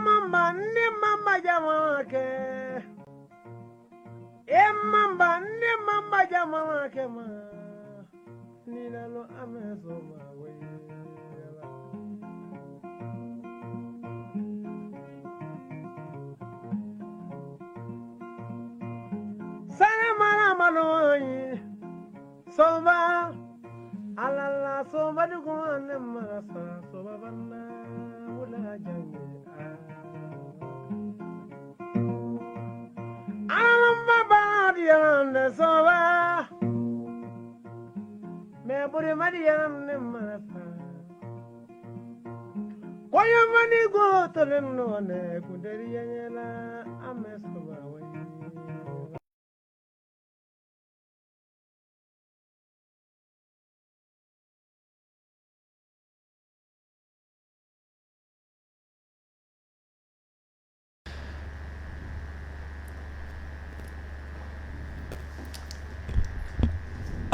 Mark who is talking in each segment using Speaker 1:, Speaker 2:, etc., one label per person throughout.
Speaker 1: Mamba ni mamba jamake. Mamba ni mamba jamake ma. Ni lalo ameso ma we. Sana mala maloi. Soba alala soba du gone marasa soba banda wala jangi alamba badiande soba me buri madiande marasa koya mani go toleno ne kunderi yela amesoba we.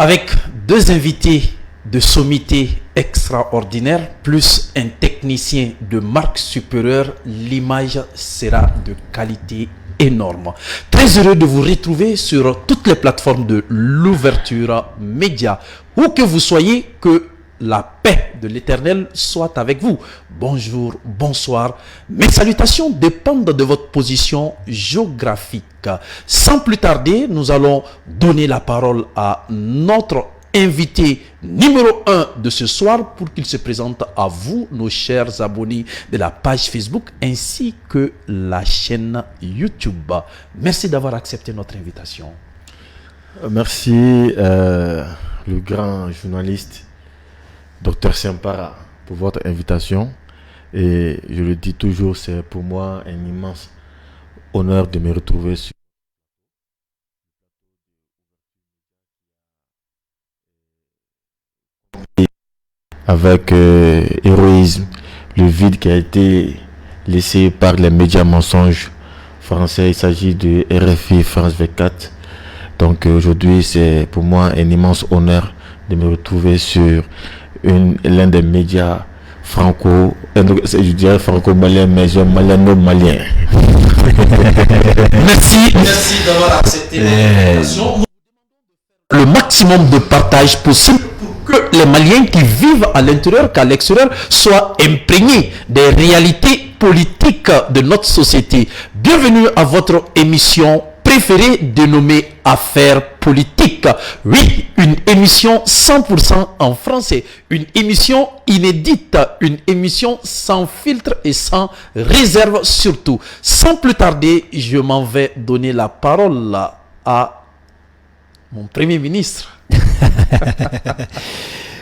Speaker 2: Avec deux invités de sommité extraordinaire, plus un technicien de marque supérieure, l'image sera de qualité énorme. Très heureux de vous retrouver sur toutes les plateformes de l'ouverture média. Où que vous soyez, que la paix de l'Éternel soit avec vous. Bonjour, bonsoir. Mes salutations dépendent de votre position géographique. Sans plus tarder, nous allons donner la parole à notre invité numéro 1 de ce soir pour qu'il se présente à vous, nos chers abonnés de la page Facebook ainsi que la chaîne YouTube. Merci d'avoir accepté notre invitation.
Speaker 3: Merci, le grand journaliste Dr Sempara, pour votre invitation. Et je le dis toujours, c'est pour moi un immense honneur de me retrouver sur avec héroïsme le vide qui a été laissé par les médias mensonges français. Il s'agit de RFI France 24. Donc aujourd'hui, c'est pour moi un immense honneur de me retrouver sur l'un des médias je dirais franco-malien, mais je malien.
Speaker 2: Merci d'avoir accepté l'invitation. Le maximum de partage possible pour que les Maliens qui vivent à l'intérieur qu'à l'extérieur soient imprégnés des réalités politiques de notre société. Bienvenue à votre émission préférée dénommée Affaires politiques. Oui, une émission 100% en français, une émission inédite, une émission sans filtre et sans réserve surtout. Sans plus tarder, je m'en vais donner la parole à mon Premier ministre.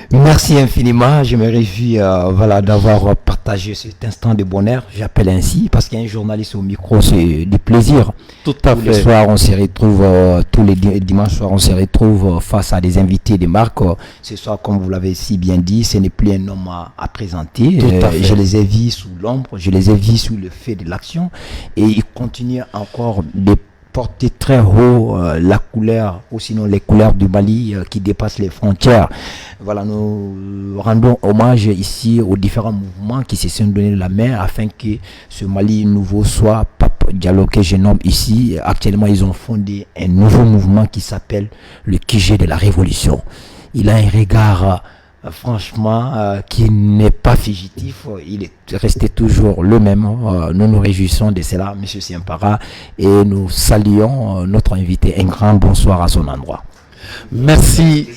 Speaker 4: Merci infiniment, je me réjouis d'avoir partagé cet instant de bonheur, j'appelle ainsi, parce qu'un journaliste au micro, c'est du plaisir.
Speaker 2: Tout à fait.
Speaker 4: Tous les soirs, on se retrouve, tous les dimanches soirs, on se retrouve face à des invités de marque. Ce soir, comme vous l'avez si bien dit, ce n'est plus un homme à présenter. Je les ai vus sous l'ombre, je les ai vus sous le feu de l'action, et ils continuent encore de porter très haut la couleur, ou sinon les couleurs du Mali qui dépassent les frontières. Voilà, nous rendons hommage ici aux différents mouvements qui se sont donné la main afin que ce Mali nouveau soit Pape Diallo que je nomme ici. Actuellement, ils ont fondé un nouveau mouvement qui s'appelle le QG de la Révolution. Il a un regard franchement qui n'est pas fugitif, il est resté toujours le même. Nous nous réjouissons de cela, M. Sempara, et nous saluons notre invité. Un grand bonsoir à son endroit.
Speaker 2: Merci.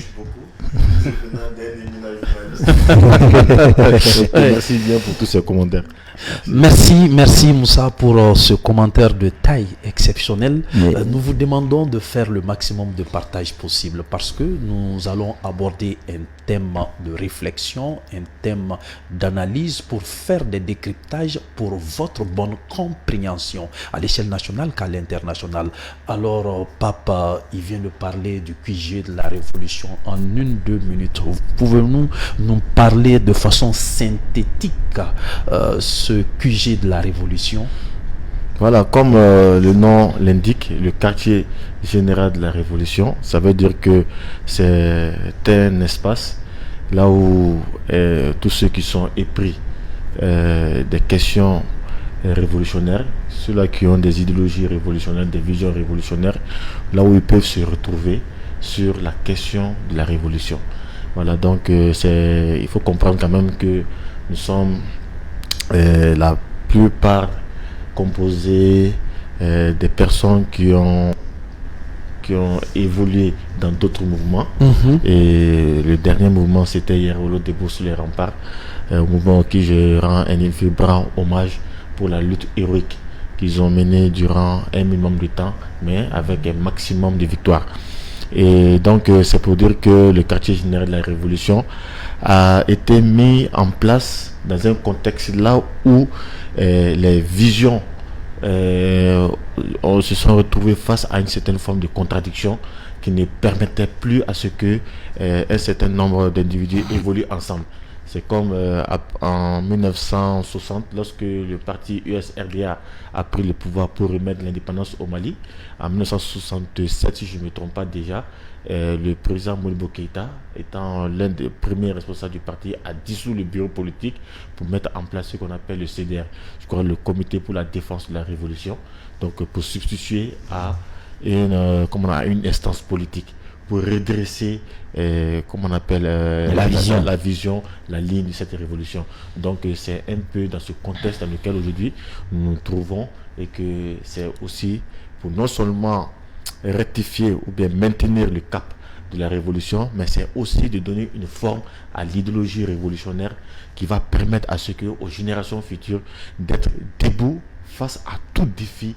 Speaker 3: Merci bien pour tous ces commentaires.
Speaker 2: Merci Moussa pour ce commentaire de taille exceptionnelle. Nous vous demandons de faire le maximum de partage possible parce que nous allons aborder un thème de réflexion, un thème d'analyse pour faire des décryptages pour votre bonne compréhension à l'échelle nationale qu'à l'international. Alors, Pape, il vient de parler du QG de la Révolution en 1-2 minutes. Pouvez-vous nous parler de façon synthétique ce QG de la Révolution?
Speaker 3: Voilà, comme le nom l'indique, le quartier général de la Révolution, ça veut dire que c'est un espace là où tous ceux qui sont épris des questions révolutionnaires, ceux-là qui ont des idéologies révolutionnaires, des visions révolutionnaires, là où ils peuvent se retrouver sur la question de la révolution. Voilà, donc il faut comprendre quand même que nous sommes la plupart composés des personnes qui ont évolué dans d'autres mouvements. Et le dernier mouvement, c'était Yerolo Debout sur les remparts, un mouvement auquel je rends un vibrant hommage pour la lutte héroïque qu'ils ont menée durant un minimum de temps, mais avec un maximum de victoires. Et donc c'est pour dire que le quartier général de la Révolution a été mis en place dans un contexte là où les visions on se sont retrouvés face à une certaine forme de contradiction qui ne permettait plus à ce que un certain nombre d'individus évoluent ensemble. C'est comme en 1960, lorsque le parti USRDA a pris le pouvoir pour remettre l'indépendance au Mali. En 1967, si je ne me trompe pas déjà, le président Modibo Keïta, étant l'un des premiers responsables du parti, a dissous le bureau politique pour mettre en place ce qu'on appelle le CDR, je crois le Comité pour la défense de la Révolution, donc pour substituer à une instance politique, pour redresser la vision, la ligne de cette révolution. Donc c'est un peu dans ce contexte dans lequel aujourd'hui nous nous trouvons, et que c'est aussi pour non seulement rectifier ou bien maintenir le cap de la révolution, mais c'est aussi de donner une forme à l'idéologie révolutionnaire qui va permettre à ce que aux générations futures d'être debout face à tout défi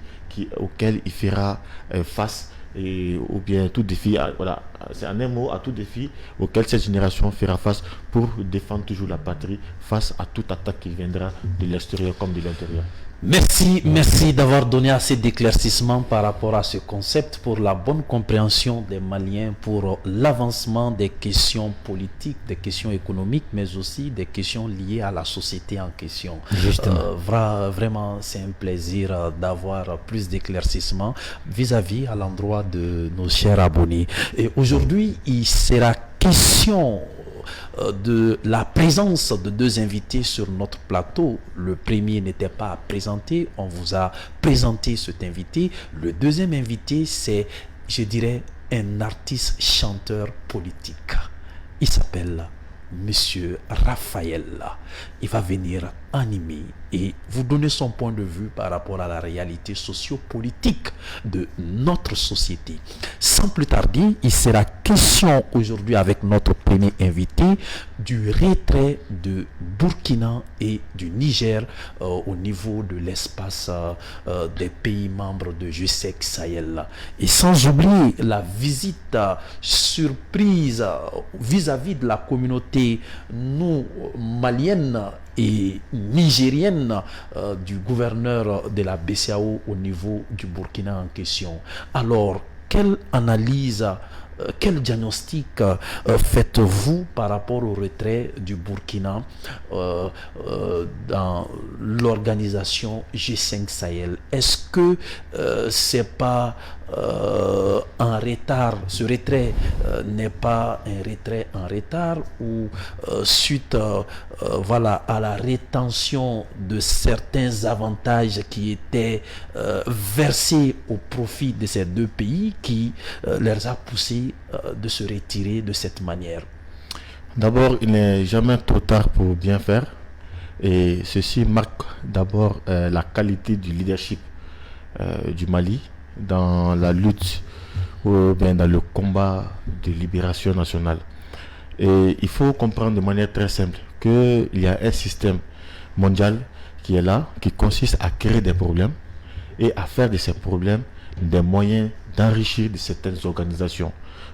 Speaker 3: auquel il fera face, ou bien tout défi, voilà, c'est en un mot, à tout défi auquel cette génération fera face pour défendre toujours la patrie face à toute attaque qui viendra de l'extérieur comme de l'intérieur.
Speaker 2: Merci d'avoir donné assez d'éclaircissements par rapport à ce concept, pour la bonne compréhension des Maliens, pour l'avancement des questions politiques, des questions économiques, mais aussi des questions liées à la société en question. Vraiment, c'est un plaisir d'avoir plus d'éclaircissements vis-à-vis à l'endroit de nos chers abonnés. Et aujourd'hui, il sera question de la présence de deux invités sur notre plateau. Le premier n'était pas à présenter, on vous a présenté cet invité. Le deuxième invité, c'est, je dirais, un artiste chanteur politique. Il s'appelle Monsieur Raphaël. Il va venir animer et vous donner son point de vue par rapport à la réalité sociopolitique de notre société. Sans plus tarder, il sera question aujourd'hui avec notre premier invité du retrait de Burkina et du Niger au niveau de l'espace des pays membres de G5 Sahel. Et sans oublier la visite surprise vis-à-vis de la communauté malienne et nigérienne du gouverneur de la BCEAO au niveau du Burkina en question. Alors, quelle analyse, quel diagnostic faites-vous par rapport au retrait du Burkina dans l'organisation G5 Sahel? Est-ce que c'est pas en retard, ce retrait n'est pas un retrait en retard, ou suite à la rétention de certains avantages qui étaient versés au profit de ces deux pays qui les a poussés de se retirer de cette manière?
Speaker 3: D'abord, il n'est jamais trop tard pour bien faire, et ceci marque d'abord la qualité du leadership du Mali dans la lutte ou bien dans le combat de libération nationale. Et il faut comprendre de manière très simple qu'il y a un système mondial qui est là, qui consiste à créer des problèmes et à faire de ces problèmes des moyens d'enrichir de certaines organisations.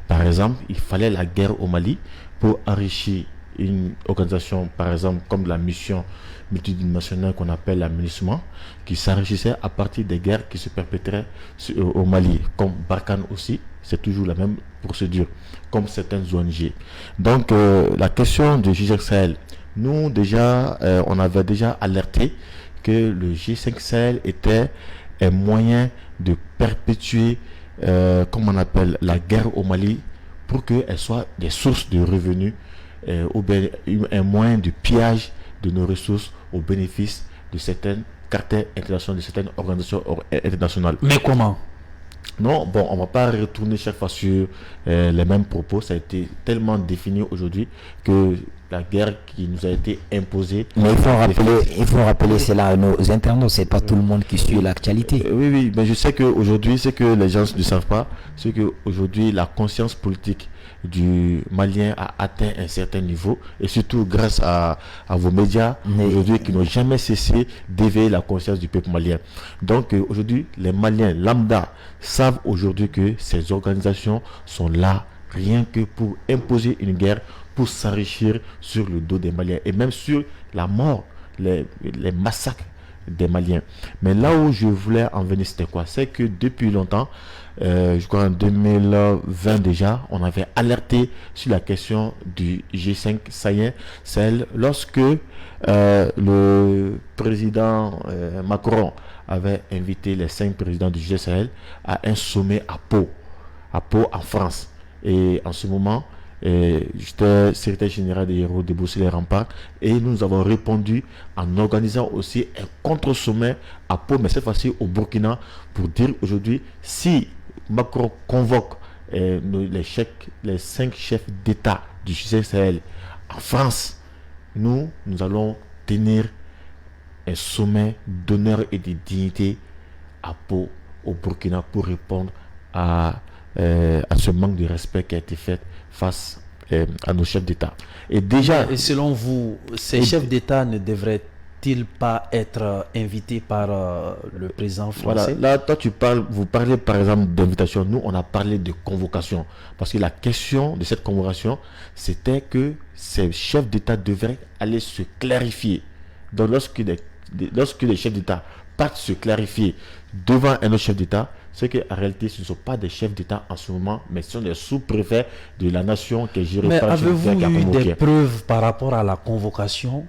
Speaker 3: Par exemple, il fallait la guerre au Mali pour enrichir une organisation, par exemple, comme la mission multidimensionnelle qu'on appelle la MINUSMA, qui s'enrichissait à partir des guerres qui se perpétraient au Mali, comme Barkhane aussi, c'est toujours la même procédure, comme certaines ONG. Donc, la question du G5 Sahel, nous déjà, on avait déjà alerté que le G5 Sahel était un moyen de perpétuer, comme on appelle, la guerre au Mali, pour qu'elle soit des sources de revenus ou bien un moyen de pillage de nos ressources au bénéfice de certaines cartels internationaux, de certaines organisations internationales.
Speaker 2: Mais comment?
Speaker 3: Non, bon, on ne va pas retourner chaque fois sur les mêmes propos. Ça a été tellement défini aujourd'hui que la guerre qui nous a été imposée.
Speaker 4: Mais il faut rappeler cela à nos internautes. C'est pas tout le monde qui suit l'actualité.
Speaker 3: Oui, mais je sais qu'aujourd'hui, ce que les gens ne savent pas, c'est qu'aujourd'hui, la conscience politique du Malien a atteint un certain niveau, et surtout grâce à vos médias aujourd'hui qui n'ont jamais cessé d'éveiller la conscience du peuple malien. Donc aujourd'hui, les Maliens lambda savent aujourd'hui que ces organisations sont là rien que pour imposer une guerre, pour s'enrichir sur le dos des Maliens et même sur la mort, les massacres des Maliens. Mais là où je voulais en venir, c'était quoi? C'est que depuis longtemps, je crois en 2020 déjà, on avait alerté sur la question du G5 Sahel lorsque le président Macron avait invité les 5 présidents du G5 Sahel à un sommet à Pau en France. Et en ce moment, j'étais secrétaire général des héros de Bousser les remparts, et nous avons répondu en organisant aussi un contre-sommet à Pau, mais cette fois-ci au Burkina, pour dire aujourd'hui, si Macron convoque les 5 chefs d'État du G5 Sahel en France, nous allons tenir un sommet d'honneur et de dignité à Pau, au Burkina, pour répondre à ce manque de respect qui a été fait face à nos chefs d'État. Et déjà,
Speaker 2: et selon vous, ces chefs d'État ne devraient-ils pas être invités par le président français?
Speaker 3: Voilà, là, toi, vous parlez par exemple d'invitation. Nous, on a parlé de convocation. Parce que la question de cette convocation, c'était que ces chefs d'État devraient aller se clarifier. Donc, lorsque les chefs d'État partent se clarifier devant un autre chef d'État, c'est qu'en réalité, ce ne sont pas des chefs d'État en ce moment, mais ce sont des sous-préfets de la nation qui est gérée par le chef d'État.
Speaker 2: Mais avez-vous eu des preuves par rapport à la convocation?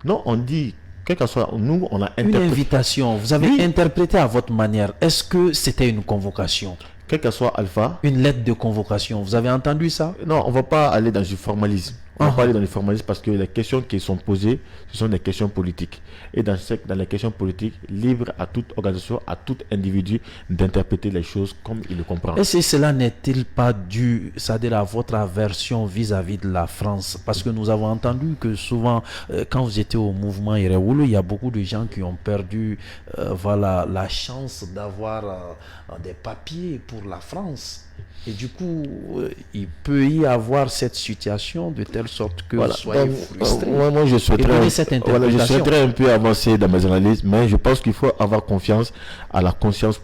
Speaker 3: Non, on dit, quel que soit, nous, on a
Speaker 2: interprété. Une invitation, vous avez interprété à votre manière. Est-ce que c'était une convocation?
Speaker 3: Quel que soit Alpha.
Speaker 2: Une lettre de convocation, vous avez entendu ça?
Speaker 3: Non, on ne va pas aller dans du formalisme. On va pas aller dans le formalisme parce que les questions qui sont posées, ce sont des questions politiques. Et dans les questions politiques, libre à toute organisation, à tout individu d'interpréter les choses comme il le comprend.
Speaker 2: Et si cela n'est-il pas dû, c'est-à-dire à votre aversion vis-à-vis de la France? Parce que nous avons entendu que souvent, quand vous étiez au mouvement Irewoulou, il y a beaucoup de gens qui ont perdu la chance d'avoir des papiers pour la France. Et du coup, il peut y avoir cette situation de telle sorte que vous soyez frustré.
Speaker 3: Moi, je souhaiterais un peu avancer dans mes analyses, mais je pense qu'il faut avoir confiance à la conscience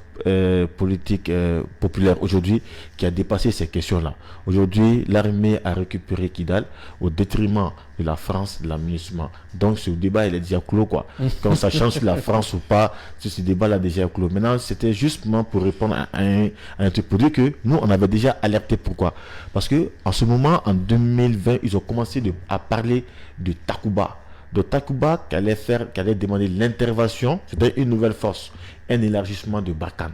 Speaker 3: politique populaire aujourd'hui qui a dépassé ces questions-là. Aujourd'hui, l'armée a récupéré Kidal au détriment de la France, de l'aménagement. Donc ce débat il est déjà clos quoi. Quand ça change sur la France ou pas, ce débat là déjà clos. Maintenant c'était justement pour répondre à un truc pour dire que nous on avait déjà alerté. Pourquoi? Parce que en ce moment en 2020 ils ont commencé à parler de Takuba. De Takuba qui allait demander l'intervention, c'était une nouvelle force, un élargissement de Barkhane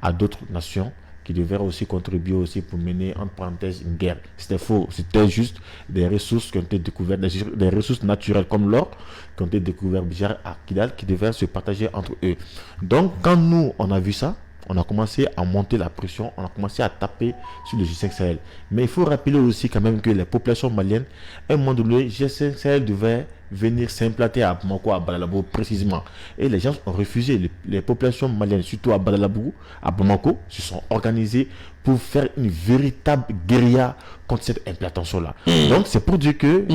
Speaker 3: à d'autres nations qui devaient aussi contribuer aussi pour mener entre parenthèses une guerre. C'était faux, c'était juste des ressources qui ont été découvertes, des ressources naturelles comme l'or qui ont été découvertes à Kidal qui devaient se partager entre eux. Donc quand nous on a vu ça, on a commencé à monter la pression, on a commencé à taper sur le G5 Sahel. Mais il faut rappeler aussi quand même que les populations maliennes, à un moment donné, le G5 Sahel devait venir s'implanter à Bamako, à Badalabo précisément. Et les gens ont refusé. Les populations maliennes, surtout à Badalabo, à Bamako, se sont organisées pour faire une véritable guérilla contre cette implantation-là. Donc c'est pour dire que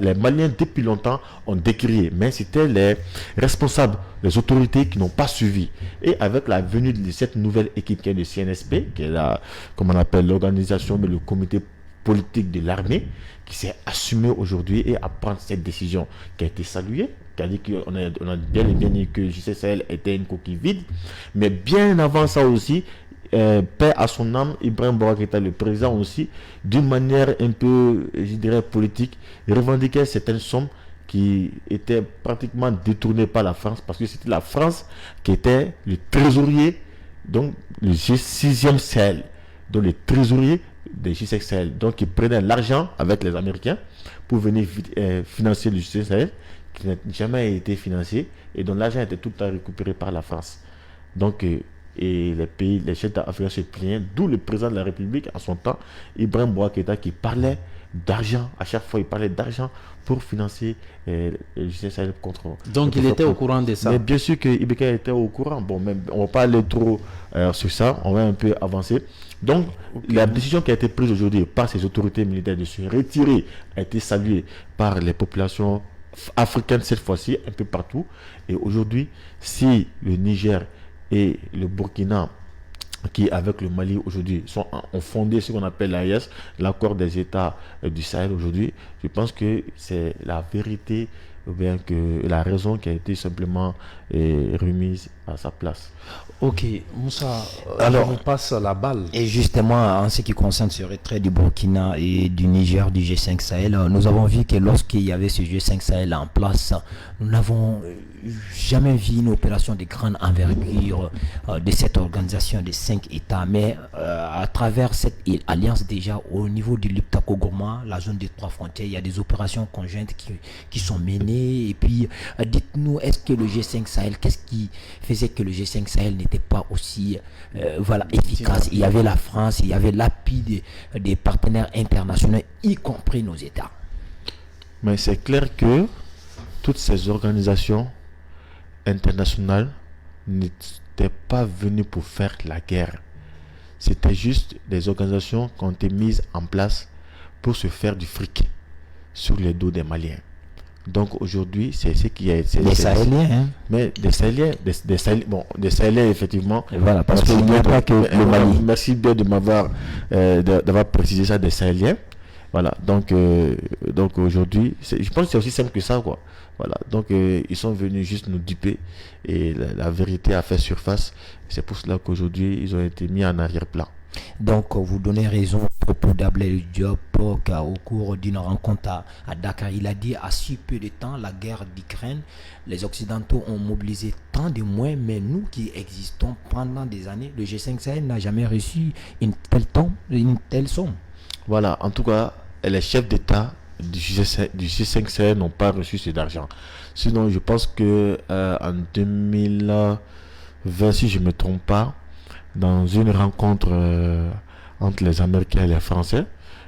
Speaker 3: les Maliens depuis longtemps ont décrié, mais c'était les responsables, les autorités qui n'ont pas suivi. Et avec la venue de cette nouvelle équipe qui est le CNSP, qui est la, comme on appelle l'organisation, mais le comité politique de l'armée, qui s'est assumé aujourd'hui et à prendre cette décision qui a été saluée, qui a dit qu'on a bien et bien dit que G5 Sahel était une coquille vide, mais bien avant ça aussi, paix à son âme, Ibrahim Boubacar, le président aussi, d'une manière un peu, je dirais, politique, revendiquait certaines sommes qui étaient pratiquement détournées par la France, parce que c'était la France qui était le trésorier, donc le G6e Sahel, donc le trésorier des G5 Sahel. Donc ils prenaient l'argent avec les Américains pour venir financer le G5 Sahel, qui n'a jamais été financé, et dont l'argent était tout le temps récupéré par la France. Donc et les pays, les chefs d'Afrique se plaignaient, d'où le président de la République en son temps, Ibrahim Boubacar, qui parlait d'argent, à chaque fois il parlait d'argent pour financer le G5 Sahel contre.
Speaker 2: Donc il était au courant de ça.
Speaker 3: Mais bien sûr que Ibeka était au courant. Bon, même on va pas aller trop sur ça, on va un peu avancer. Donc la décision qui a été prise aujourd'hui par ces autorités militaires de se retirer a été saluée par les populations africaines cette fois-ci, un peu partout. Et aujourd'hui, si le Niger et le Burkina, qui avec le Mali aujourd'hui ont fondé ce qu'on appelle l'AES, l'accord des États du Sahel aujourd'hui, je pense que c'est la vérité ou bien que la raison qui a été simplement remise à sa place.
Speaker 2: Ok, Moussa,
Speaker 4: alors
Speaker 2: on passe la balle.
Speaker 4: Et justement, en ce qui concerne ce retrait du Burkina et du Niger du G5 Sahel, nous avons vu que lorsqu'il y avait ce G5 Sahel en place, nous n'avons jamais vu une opération de grande envergure de cette organisation de 5 États, mais à travers cette alliance déjà au niveau du Liptako-Gourma, la zone des 3 frontières, il y a des opérations conjointes qui sont menées. Et puis, dites-nous, est-ce que le G5 Sahel, qu'est-ce qui faisait que le G5 Sahel n'était pas aussi efficace? Il y avait la France, il y avait l'appui des partenaires internationaux, y compris nos États.
Speaker 3: Mais c'est clair que toutes ces organisations internationales n'étaient pas venues pour faire la guerre. C'était juste des organisations qui ont été mises en place pour se faire du fric sur les dos des Maliens. Donc aujourd'hui, c'est ce qui est...
Speaker 4: Des Sahéliens, hein?
Speaker 3: Mais des Sahéliens, des Sahéliens effectivement.
Speaker 4: Et voilà, parce qu'il n'y a pas que le Mali.
Speaker 3: Merci bien de m'avoir d'avoir précisé ça, des Sahéliens. Voilà, donc aujourd'hui, je pense que c'est aussi simple que ça, quoi. Voilà, donc ils sont venus juste nous duper et la vérité a fait surface. C'est pour cela qu'aujourd'hui, ils ont été mis en arrière-plan.
Speaker 4: Donc, vous donnez raison au propos d'Ablaye Diop au cours d'une rencontre à Dakar. Il a dit à si peu de temps, la guerre d'Ukraine, les Occidentaux ont mobilisé tant de moyens, mais nous qui existons pendant des années, le G5 Sahel n'a jamais reçu une telle somme. Voilà,
Speaker 3: en tout cas, les chefs d'État du G5 Sahel n'ont pas reçu cet argent. Sinon, je pense que en 2020, si je ne me trompe pas, dans une rencontre entre les Américains et les Français,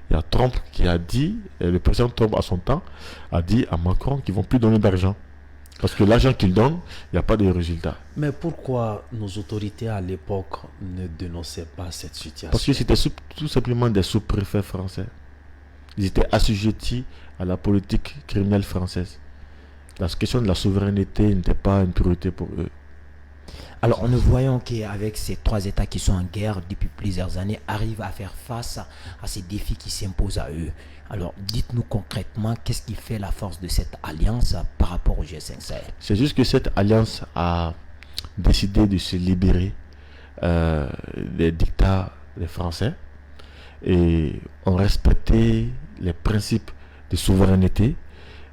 Speaker 3: il y a Trump qui a dit, le président Trump à son temps, a dit à Macron qu'ils ne vont plus donner d'argent. Parce que l'argent qu'ils donnent, il n'y a pas de résultat.
Speaker 2: Mais pourquoi nos autorités à l'époque ne dénonçaient pas cette situation?
Speaker 3: Parce que c'était tout simplement des sous-préfets français. Ils étaient assujettis à la politique criminelle française. La question de la souveraineté n'était pas une priorité pour eux.
Speaker 4: Alors, nous voyons qu'avec ces 3 États qui sont en guerre depuis plusieurs années, arrivent à faire face à ces défis qui s'imposent à eux. Alors, dites-nous concrètement, qu'est-ce qui fait la force de cette alliance par rapport au G5 Sahel?
Speaker 3: C'est juste que cette alliance a décidé de se libérer des dictats des Français et ont respecté les principes de souveraineté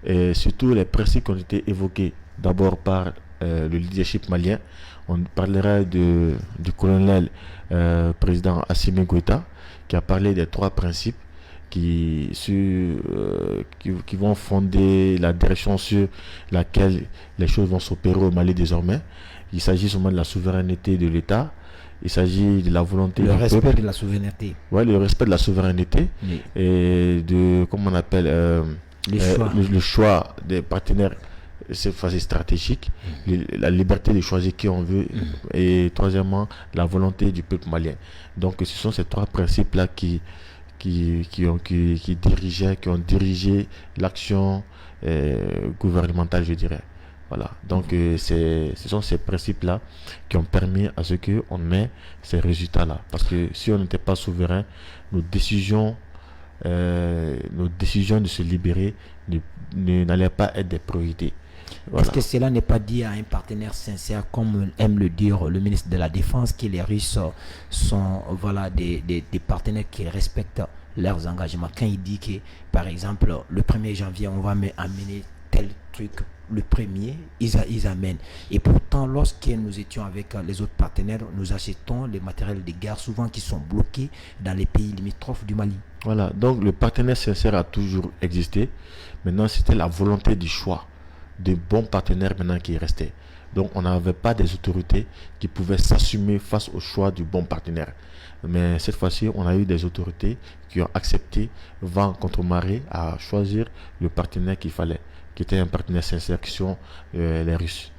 Speaker 3: et surtout les principes qui ont été évoqués d'abord par le leadership malien. On parlera du colonel président Assimi Goïta qui a parlé des 3 principes qui vont fonder la direction sur laquelle les choses vont s'opérer au Mali désormais. Il s'agit seulement de la souveraineté de l'État. Il s'agit de la volonté
Speaker 4: du respect
Speaker 3: peuple.
Speaker 4: De la souveraineté.
Speaker 3: Oui, le respect de la souveraineté.
Speaker 4: Oui.
Speaker 3: Et de, comment on appelle, le choix des partenaires, cette phase stratégique, la liberté de choisir qui on veut, et troisièmement, la volonté du peuple malien. Donc ce sont ces 3 principes-là qui ont dirigé l'action gouvernementale, je dirais. Voilà, donc ce sont ces principes-là qui ont permis à ce qu'on ait ces résultats-là. Parce que si on n'était pas souverain, nos décisions de se libérer n'allaient pas être des priorités. Voilà.
Speaker 4: Est-ce que cela n'est pas dit à un partenaire sincère, comme aime le dire le ministre de la Défense, que les Russes sont des partenaires qui respectent leurs engagements? Quand il dit que, par exemple, le 1er janvier, on va amener tel truc le premier, ils amènent. Et pourtant, lorsque nous étions avec les autres partenaires, nous achetons les matériels de guerre, souvent qui sont bloqués dans les pays limitrophes du Mali.
Speaker 3: Voilà, donc le partenaire sincère a toujours existé. Maintenant, c'était la volonté du choix de bons partenaires maintenant qui restait. Donc, on n'avait pas des autorités qui pouvaient s'assumer face au choix du bon partenaire. Mais cette fois-ci, on a eu des autorités qui ont accepté, vent contre marée, à choisir le partenaire qu'il fallait, qui était un partenaire sincère, qui sont les Russes.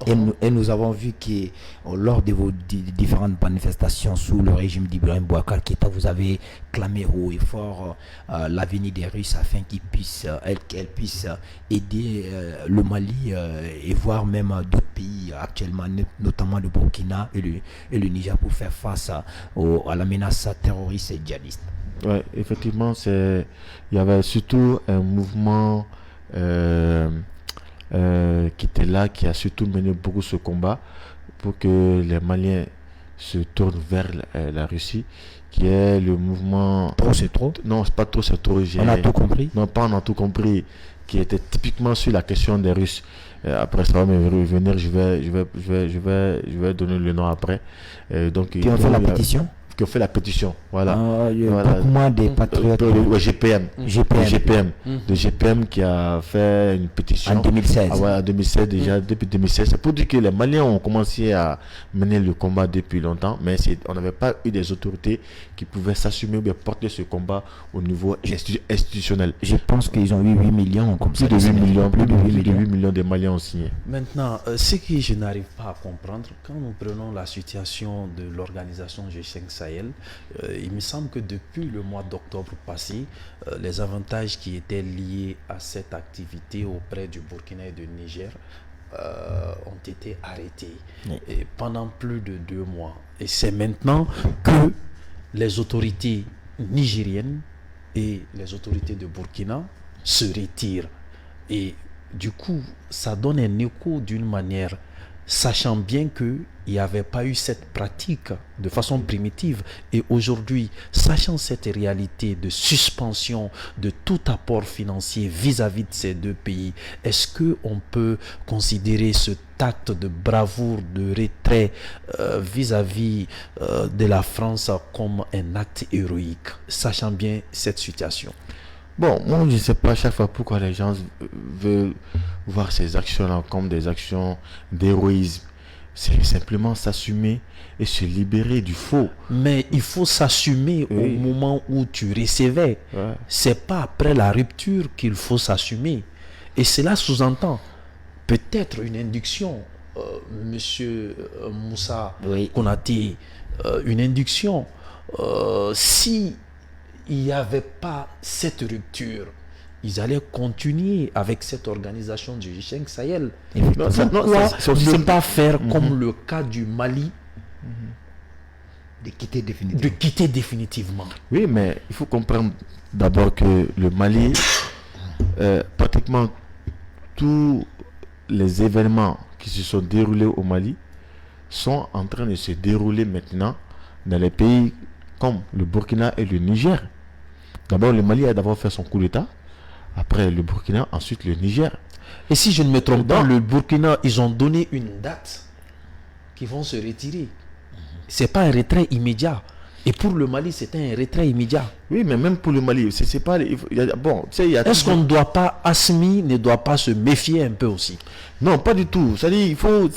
Speaker 4: Et nous avons vu que lors de vos différentes manifestations sous le régime d'Ibrahim Boubacar Keïta, vous avez clamé haut et fort l'avenir des Russes afin qu'elles puissent aider le Mali et voire même d'autres pays actuellement, notamment le Burkina et le Niger, pour faire face à la menace terroriste et djihadiste.
Speaker 3: Oui, effectivement, il y avait surtout un mouvement qui était là, qui a surtout mené beaucoup ce combat pour que les Maliens se tournent vers la Russie, qui est le mouvement...
Speaker 4: Trop c'est trop?
Speaker 3: Non, c'est pas trop, c'est trop.
Speaker 4: On a tout compris?
Speaker 3: Non, pas on a tout compris, qui était typiquement sur la question des Russes. Après ça va me revenir, je vais donner le nom après. Donc,
Speaker 4: qui ont fait la pétition?
Speaker 3: Qui ont fait la pétition, voilà.
Speaker 4: Beaucoup moins des patriotes.
Speaker 3: Le GPM.
Speaker 4: GPM.
Speaker 3: Le GPM qui a fait une pétition.
Speaker 4: En 2016.
Speaker 3: En 2016 déjà, depuis 2016. C'est pour dire que les Maliens ont commencé à mener le combat depuis longtemps, mais on n'avait pas eu des autorités qui pouvaient s'assumer ou bien porter ce combat au niveau institutionnel.
Speaker 4: Je pense qu'ils ont eu 8 millions comme ça.
Speaker 3: Plus de 8 millions de Maliens ont signé.
Speaker 2: Maintenant, ce que je n'arrive pas à comprendre, quand nous prenons la situation de l'organisation G5 Sahel, il me semble que depuis le mois d'octobre passé, les avantages qui étaient liés à cette activité auprès du Burkina et du Niger ont été arrêtés et pendant plus de 2 mois. Et c'est maintenant que les autorités nigériennes et les autorités de Burkina se retirent. Et du coup, ça donne un écho d'une manière, sachant bien qu'il n'y avait pas eu cette pratique de façon primitive. Et aujourd'hui, sachant cette réalité de suspension de tout apport financier vis-à-vis de ces deux pays, est-ce qu'on peut considérer ce acte de bravoure, de retrait vis-à-vis de la France comme un acte héroïque, sachant bien cette situation?
Speaker 3: Bon, moi je ne sais pas à chaque fois pourquoi les gens veulent voir ces actions-là comme des actions d'héroïsme. C'est simplement s'assumer et se libérer du faux.
Speaker 2: Mais il faut s'assumer au moment où tu recevais.
Speaker 3: Ouais.
Speaker 2: C'est pas après la rupture qu'il faut s'assumer. Et cela sous-entend peut-être une induction, monsieur Moussa Konaté, une induction. Si il n'y avait pas cette rupture, ils allaient continuer avec cette organisation du G5 Sahel. Pourquoi ne pas faire comme le cas du Mali,
Speaker 4: de quitter définitivement.
Speaker 3: Oui, mais il faut comprendre d'abord que le Mali, pratiquement tous les événements qui se sont déroulés au Mali sont en train de se dérouler maintenant dans les pays comme le Burkina et le Niger. D'abord, le Mali a d'abord fait son coup d'État, après le Burkina, ensuite le Niger.
Speaker 2: Et si je ne me trompe pas, le Burkina, ils ont donné une date qu'ils vont se retirer. C'est pas un retrait immédiat. Et pour le Mali, c'était un retrait immédiat.
Speaker 3: Oui, mais même pour le Mali, c'est pas... Bon,
Speaker 2: est-ce qu'on ne doit pas, Assimi ne doit pas se méfier un peu aussi?
Speaker 3: Non, pas du tout. C'est-à-dire, il faut...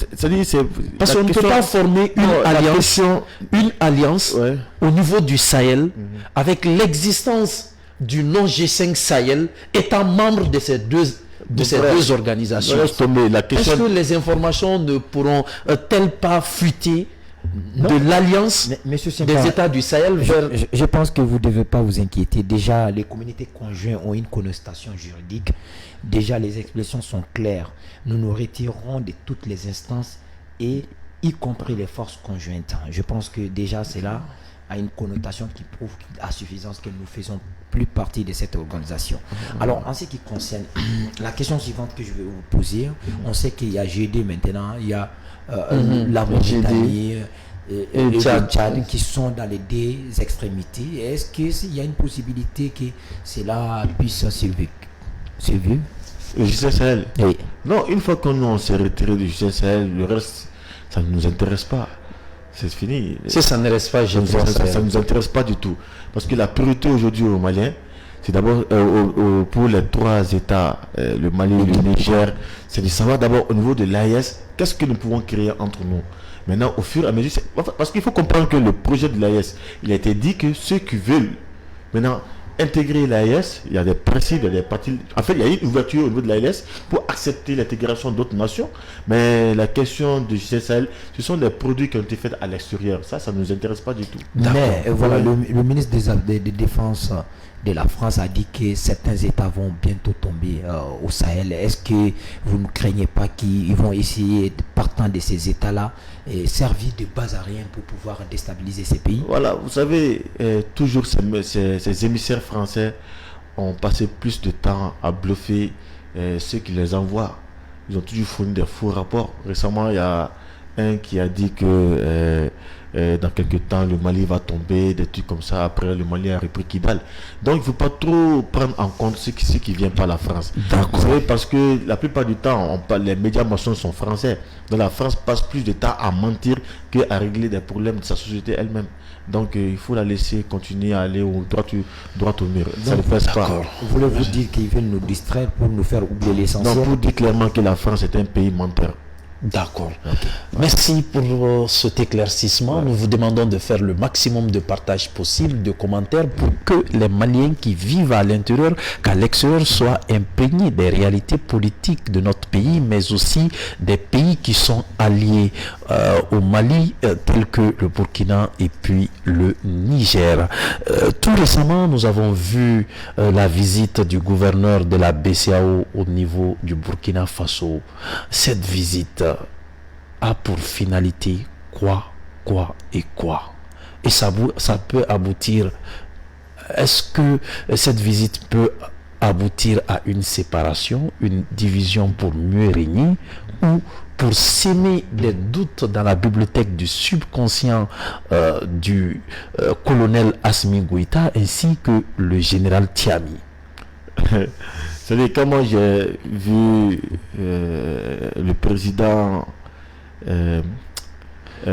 Speaker 2: Parce qu'on ne peut pas former une alliance au niveau du Sahel avec l'existence du non-G5 Sahel étant membre de ces deux organisations. Est-ce que les informations ne pourront-elles pas fuiter de l'alliance des États du Sahel vers...
Speaker 4: Je pense que vous ne devez pas vous inquiéter. Déjà, les communautés conjointes ont une connotation juridique. Déjà, les expressions sont claires. Nous nous retirerons de toutes les instances, et y compris les forces conjointes. Je pense que déjà, cela a une connotation qui prouve à suffisance que nous faisons plus partie de cette organisation. Alors, en ce qui concerne la question suivante que je vais vous poser, on sait qu'il y a GD maintenant, il y a la Mauritanie et le Tchad qui sont dans les deux extrémités. Est-ce qu'il y a une possibilité que cela puisse survivre?
Speaker 3: Le G5 Sahel.
Speaker 4: Oui.
Speaker 3: Non, une fois qu'on s'est retiré du G5 Sahel, le reste, ça ne nous intéresse pas. C'est fini.
Speaker 2: Si ça ne reste pas,
Speaker 3: ça ne nous intéresse pas du tout. Parce que la priorité aujourd'hui aux Maliens, c'est d'abord pour les 3 États, le Mali, le Niger, c'est de savoir d'abord au niveau de l'AES, qu'est-ce que nous pouvons créer entre nous. Maintenant, au fur et à mesure, parce qu'il faut comprendre que le projet de l'AES, il a été dit que ceux qui veulent maintenant intégrer l'AES, il y a des principes, il y a des parties. En fait, il y a une ouverture au niveau de l'AES pour accepter l'intégration d'autres nations. Mais la question du GSL, ce sont des produits qui ont été faits à l'extérieur. Ça ne nous intéresse pas du tout.
Speaker 4: Mais voilà, le ministre des Défense de la France a dit que certains États vont bientôt tomber au Sahel. Est-ce que vous ne craignez pas qu'ils vont essayer, partant de ces États-là, servir de base à rien pour pouvoir déstabiliser ces pays?
Speaker 3: Voilà, vous savez, toujours ces émissaires français ont passé plus de temps à bluffer ceux qui les envoient. Ils ont toujours fourni des faux rapports. Récemment, il y a un qui a dit que dans quelques temps, le Mali va tomber, des trucs comme ça. Après, le Mali a repris Kidal. Donc, il ne faut pas trop prendre en compte ce qui vient par la France. Vous savez, parce que la plupart du temps, les médias maçons sont français. Donc, la France passe plus de temps à mentir qu'à régler des problèmes de sa société elle-même. Donc, il faut la laisser continuer à aller droit au mur. Ça ne passe pas.
Speaker 4: Voulez-vous dire qu'ils veulent nous distraire pour nous faire oublier l'essentiel?
Speaker 3: Non, pour dire clairement que la France est un pays menteur.
Speaker 2: D'accord. Okay. Merci pour cet éclaircissement. Nous vous demandons de faire le maximum de partage possible, de commentaires pour que les Maliens qui vivent à l'intérieur qu'à l'extérieur soient imprégnés des réalités politiques de notre pays, mais aussi des pays qui sont alliés au Mali, tels que le Burkina et puis le Niger. Tout récemment, nous avons vu la visite du gouverneur de la BCEAO au niveau du Burkina Faso. Cette visite a pour finalité quoi et ça peut aboutir. Est-ce que cette visite peut aboutir à une séparation, une division pour mieux régner, ou pour s'aimer des doutes dans la bibliothèque du subconscient du colonel Assimi Goïta ainsi que le général Tiami?
Speaker 3: C'est comment j'ai vu le président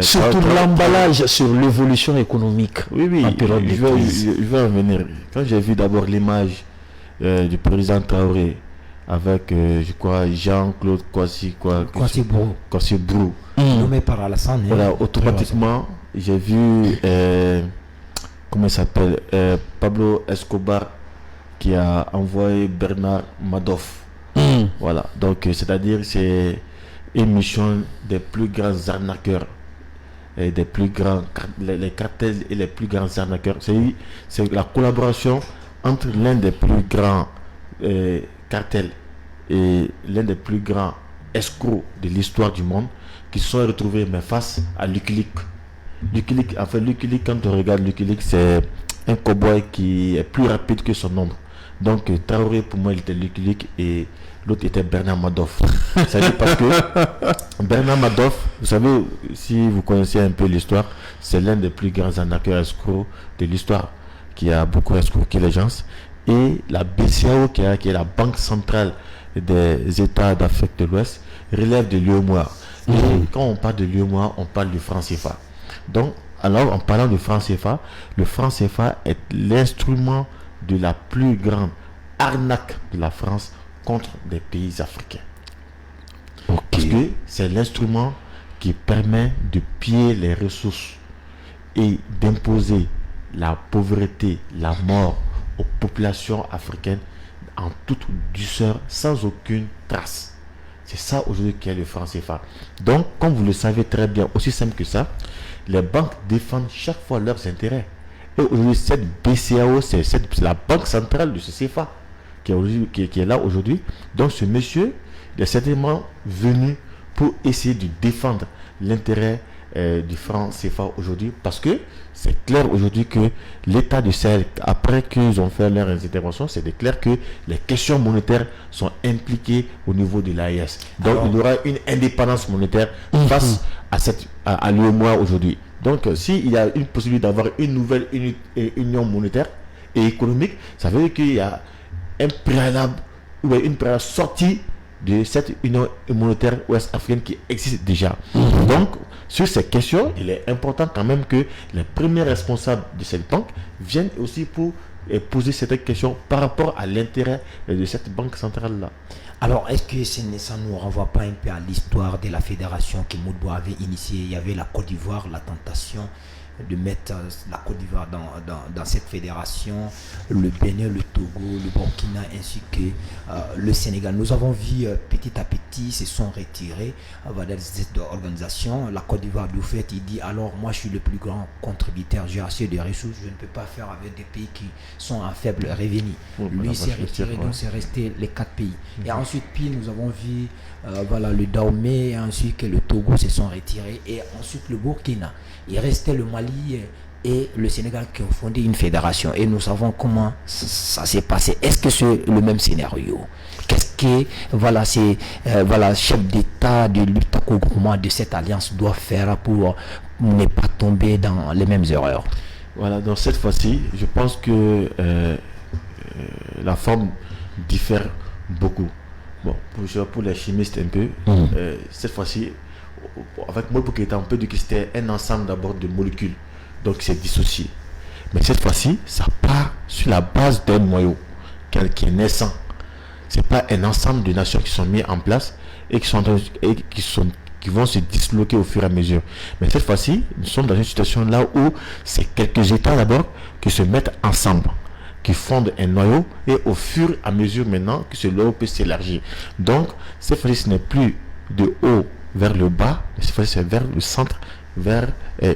Speaker 2: surtout l'emballage sur l'évolution économique.
Speaker 3: Oui, je vais en venir. Quand j'ai vu d'abord l'image du président Traoré avec, je crois, Jean-Claude Kwasi Brou,
Speaker 4: nommé par Alassane.
Speaker 3: Voilà, automatiquement, j'ai vu, comment il s'appelle, Pablo Escobar, qui a envoyé Bernard Madoff. Voilà, donc c'est-à-dire c'est une mission des plus grands arnaqueurs et des plus grands, les cartels et les plus grands arnaqueurs. C'est la collaboration entre l'un des plus grands cartels et l'un des plus grands escrocs de l'histoire du monde qui se sont retrouvés mais face à Lucky Luke. En fait, Lucky Luke, quand on regarde Lucky Luke, c'est un cowboy qui est plus rapide que son ombre. Donc Traoré, pour moi, il était Lucky Luke et l'autre était Bernard Madoff. C'est parce que Bernard Madoff, vous savez, si vous connaissez un peu l'histoire, c'est l'un des plus grands arnaqueurs escrocs de l'histoire, qui a beaucoup escroqué les gens. Et la BCEAO, qui est la Banque centrale des États d'Afrique de l'Ouest, relève de l'UEMOA. Et quand on parle de l'UEMOA, on parle du franc CFA. Donc, alors, en parlant du franc CFA, le franc CFA est l'instrument de la plus grande arnaque de la France contre des pays africains. Parce que c'est l'instrument qui permet de piller les ressources et d'imposer la pauvreté, la mort aux populations africaines en toute douceur, sans aucune trace. C'est ça aujourd'hui qui est le franc CFA. Donc, comme vous le savez très bien, aussi simple que ça, les banques défendent chaque fois leurs intérêts. Et aujourd'hui, cette BCEAO, c'est la banque centrale de ce CFA qui est là aujourd'hui. Donc, ce monsieur, il est certainement venu pour essayer de défendre l'intérêt du franc CFA aujourd'hui, parce que c'est clair aujourd'hui que l'État du Sahel, après qu'ils ont fait leurs interventions, c'est clair que les questions monétaires sont impliquées au niveau de l'AES. Donc il y aura une indépendance monétaire face à l'UEMOA aujourd'hui. Donc s'il y a une possibilité d'avoir une nouvelle union monétaire et économique, ça veut dire qu'il y a un préalable ou bien une période sortie de cette union monétaire ouest-africaine qui existe déjà. Donc, sur ces questions, il est important quand même que les premiers responsables de cette banque viennent aussi pour poser cette question par rapport à l'intérêt de cette banque centrale-là.
Speaker 4: Alors, est-ce que ça ne nous renvoie pas un peu à l'histoire de la fédération que Modibo avait initiée? Il y avait la Côte d'Ivoire, la tentation de mettre la Côte d'Ivoire dans cette fédération, le Bénin, le Togo, le Burkina ainsi que le Sénégal. Nous avons vu petit à petit se sont retirés de cette organisation. La Côte d'Ivoire, du fait, il dit alors moi je suis le plus grand contributeur, j'ai assez de ressources, je ne peux pas faire avec des pays qui sont à faible revenu. Lui s'est retiré, donc c'est resté les 4 pays. Et ensuite, puis nous avons vu le Dahomey ainsi que le Togo se sont retirés et ensuite le Burkina. Il restait le Mali et le Sénégal qui ont fondé une fédération. Et nous savons comment ça s'est passé. Est-ce que c'est le même scénario? Qu'est-ce que ces chefs d'État de lutte au groupement de cette alliance doivent faire pour ne pas tomber dans les mêmes erreurs?
Speaker 3: Voilà, donc cette fois-ci, je pense que la forme diffère beaucoup. Bon, pour les chimistes un peu, cette fois-ci, avec Modibo Keïta, on peut dire que c'était un ensemble d'abord de molécules, donc c'est dissocié. Mais cette fois-ci, ça part sur la base d'un noyau qui est naissant. C'est pas un ensemble de nations qui sont mises en place et qui vont se disloquer au fur et à mesure. Mais cette fois-ci, nous sommes dans une situation là où c'est quelques États d'abord qui se mettent ensemble, qui fondent un noyau et au fur et à mesure maintenant que ce noyau peut s'élargir. Donc, cette fois-ci, ce n'est plus de haut vers le bas, mais cette fois-ci, c'est vers le centre, vers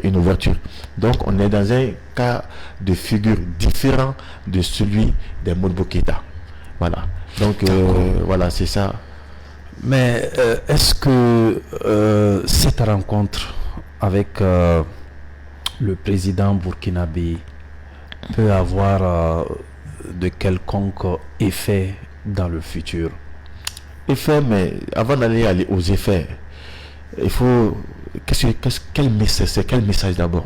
Speaker 3: une ouverture. Donc, on est dans un cas de figure différent de celui des Modibo Keïta. Voilà. Donc, voilà, c'est ça.
Speaker 2: Mais est-ce que cette rencontre avec le président burkinabé peut avoir de quelconques effets dans le futur?
Speaker 3: Effets, mais avant d'aller aux effets, il faut quel message d'abord,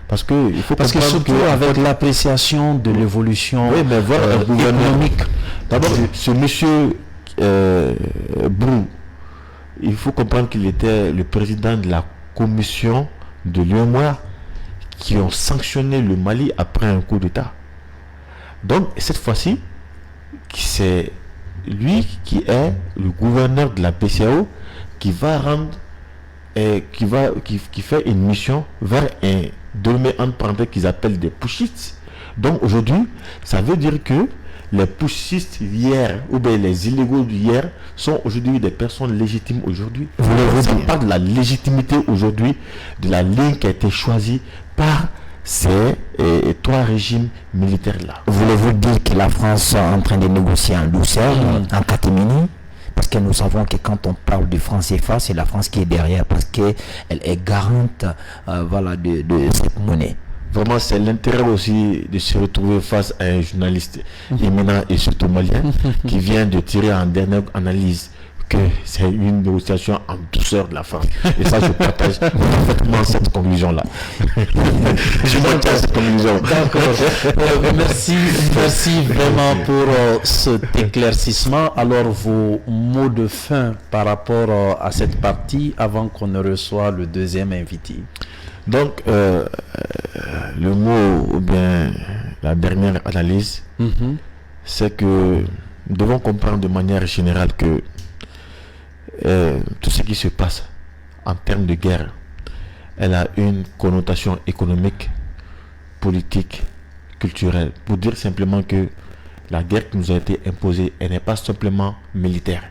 Speaker 3: parce que il faut
Speaker 2: surtout avec l'appréciation de l'évolution économique.
Speaker 3: D'abord, ce monsieur Brou, il faut comprendre qu'il était le président de la commission de l'UEMOA qui ont sanctionné le Mali après un coup d'État. Donc cette fois-ci, c'est lui qui est le gouverneur de la BCEAO qui va rendre qui fait une mission vers un domaine entre parenthèses qu'ils appellent des pushistes. Donc aujourd'hui, ça veut dire que les pushistes hier ou bien les illégaux d'hier sont aujourd'hui des personnes légitimes aujourd'hui. Ça parle de la légitimité aujourd'hui de la ligne qui a été choisie par ces 3 régimes militaires là.
Speaker 4: Voulez-vous dire que la France est en train de négocier en douceur, en catimini? Parce que nous savons que quand on parle de franc CFA, c'est la France qui est derrière, parce qu'elle est garante de cette monnaie.
Speaker 3: Vraiment, c'est l'intérêt aussi de se retrouver face à un journaliste éminent et surtout malien qui vient de tirer en dernière analyse que c'est une négociation en douceur de la France. Et ça, je partage parfaitement cette conclusion-là. Je maintiens cette conclusion.
Speaker 2: D'accord. Merci vraiment pour cet éclaircissement. Alors, vos mots de fin par rapport à cette partie avant qu'on ne reçoive le deuxième invité.
Speaker 3: Donc, le mot ou bien la dernière analyse, c'est que nous devons comprendre de manière générale que tout ce qui se passe en termes de guerre, elle a une connotation économique, politique, culturelle. Pour dire simplement que la guerre qui nous a été imposée, elle n'est pas simplement militaire,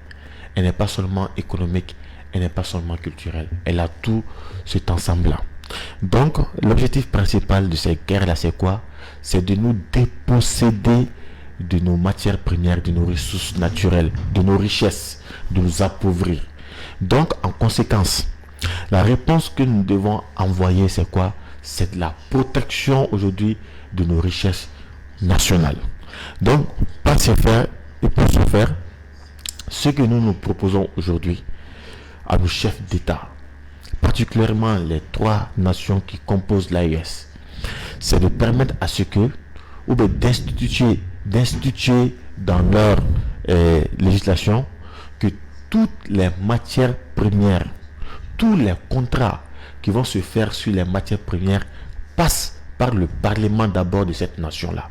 Speaker 3: elle n'est pas seulement économique, elle n'est pas seulement culturelle. Elle a tout cet ensemble-là. Donc, l'objectif principal de cette guerre-là, c'est quoi? C'est de nous déposséder de nos matières premières, de nos ressources naturelles, de nos richesses, de nous appauvrir. Donc, en conséquence, la réponse que nous devons envoyer, c'est quoi? C'est de la protection aujourd'hui de nos richesses nationales. Donc, pour ce faire, ce que nous proposons aujourd'hui à nos chefs d'État, particulièrement les 3 nations qui composent l'AES, c'est de permettre à ce que, ou bien d'instituer dans leur législation que toutes les matières premières, tous les contrats qui vont se faire sur les matières premières passent par le Parlement d'abord de cette nation-là.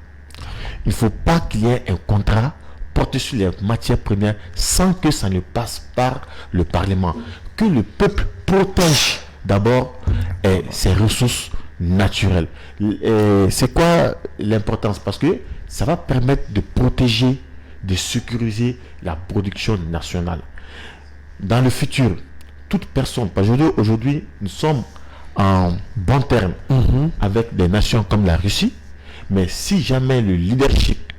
Speaker 3: Il ne faut pas qu'il y ait un contrat porté sur les matières premières sans que ça ne passe par le Parlement. Que le peuple protège d'abord ses ressources naturelles. C'est quoi l'importance? Parce que ça va permettre de protéger, de sécuriser la production nationale. Dans le futur, toute personne, parce qu'aujourd'hui, nous sommes en bon terme avec des nations comme la Russie, mais si jamais le leadership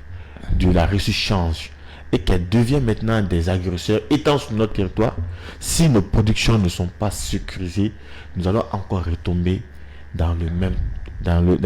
Speaker 3: de la Russie change et qu'elle devient maintenant des agresseurs étant sur notre territoire, si nos productions ne sont pas sécurisées, nous allons encore retomber dans les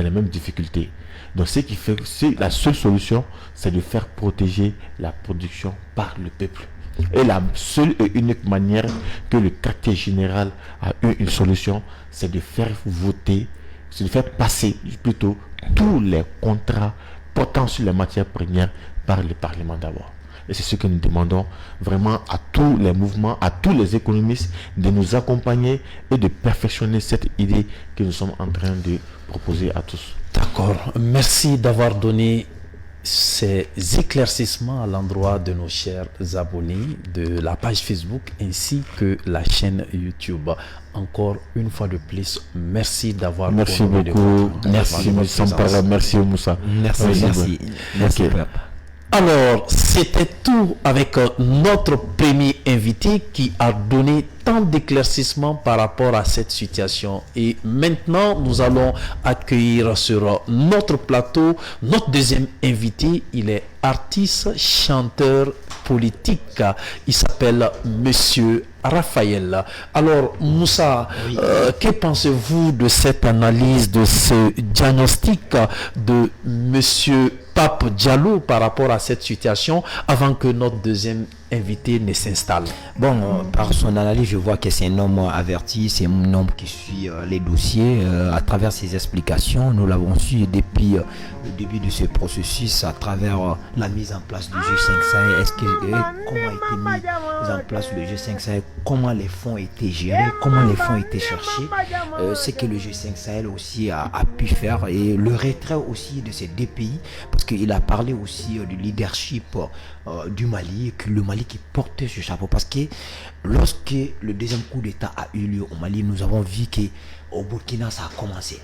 Speaker 3: mêmes difficultés. Donc ce qui fait que la seule solution, c'est de faire protéger la production par le peuple. Et la seule et unique manière que le quartier général a eu une solution, c'est de faire voter, c'est de faire passer plutôt tous les contrats portant sur les matières premières par le Parlement d'abord. Et c'est ce que nous demandons vraiment à tous les mouvements, à tous les économistes de nous accompagner et de perfectionner cette idée que nous sommes en train de proposer à tous.
Speaker 2: D'accord. Merci d'avoir donné ces éclaircissements à l'endroit de nos chers abonnés de la page Facebook ainsi que la chaîne YouTube. Encore une fois de plus, merci d'avoir
Speaker 3: Merci beaucoup. Merci Moussa.
Speaker 4: Merci.
Speaker 2: Alors, c'était tout avec notre premier invité qui a donné tant d'éclaircissements par rapport à cette situation. Et maintenant, nous allons accueillir sur notre plateau notre deuxième invité. Il est artiste, chanteur, politique. Il s'appelle Monsieur Raphaël. Alors, Moussa, que pensez-vous de cette analyse, de ce diagnostic de Monsieur Pape Diallo par rapport à cette situation avant que notre deuxième invité ne s'installe?
Speaker 4: Bon, par son analyse, je vois que c'est un homme averti, c'est un homme qui suit les dossiers. À travers ses explications, nous l'avons su depuis le début de ce processus, à travers la mise en place du G5 Sahel. Comment a été mis en place le G5 Sahel, comment les fonds étaient gérés, comment les fonds étaient cherchés, ce que le G5 Sahel aussi a pu faire, et le retrait aussi de ces deux pays, parce qu'il a parlé aussi du leadership du Mali, que le Mali qui portait ce chapeau, parce que lorsque le deuxième coup d'État a eu lieu au Mali, nous avons vu qu'au Burkina ça a commencé,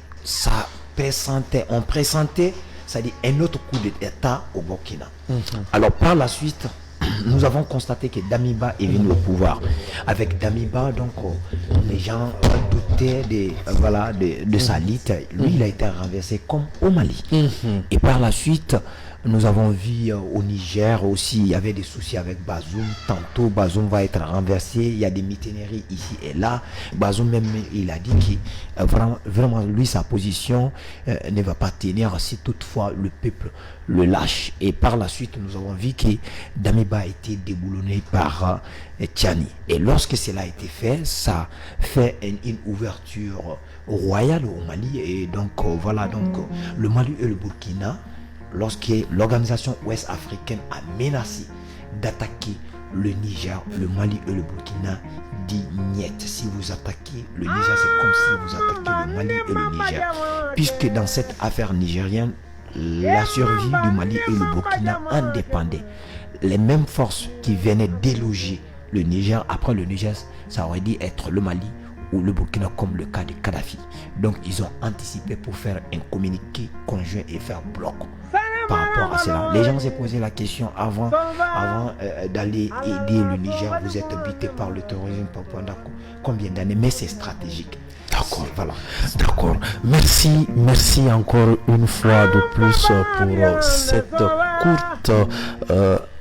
Speaker 4: on pressentait, c'est-à-dire un autre coup d'État au Burkina. Alors par la suite, nous avons constaté que Damiba est venu au pouvoir. Avec Damiba, donc les gens doutaient de sa lutte. Lui, il a été renversé comme au Mali. Et par la suite, nous avons vu au Niger aussi, il y avait des soucis avec Bazoum. Tantôt, Bazoum va être renversé. Il y a des mutineries ici et là. Bazoum même, il a dit que vraiment, lui, sa position ne va pas tenir si toutefois le peuple le lâche. Et par la suite, nous avons vu que Damiba a été déboulonné par Tchani. Et lorsque cela a été fait, ça fait une ouverture royale au Mali. Et donc, le Mali et le Burkina, lorsque l'organisation ouest africaine a menacé d'attaquer le Niger, le Mali et le Burkina dit niet. Si vous attaquez le Niger, c'est comme si vous attaquez le Mali et le Niger. Puisque dans cette affaire nigérienne, la survie du Mali et le Burkina en dépendait. Les mêmes forces qui venaient déloger le Niger, après le Niger, ça aurait dû être le Mali ou le Burkina, comme le cas de Kadhafi. Donc ils ont anticipé pour faire un communiqué conjoint et faire bloc par rapport à cela. Les gens s'est posé la question avant d'aller aider le Niger. Vous êtes buté par le terrorisme pendant combien d'années? Mais c'est stratégique.
Speaker 2: D'accord, voilà. D'accord. Merci encore une fois de plus pour cette courte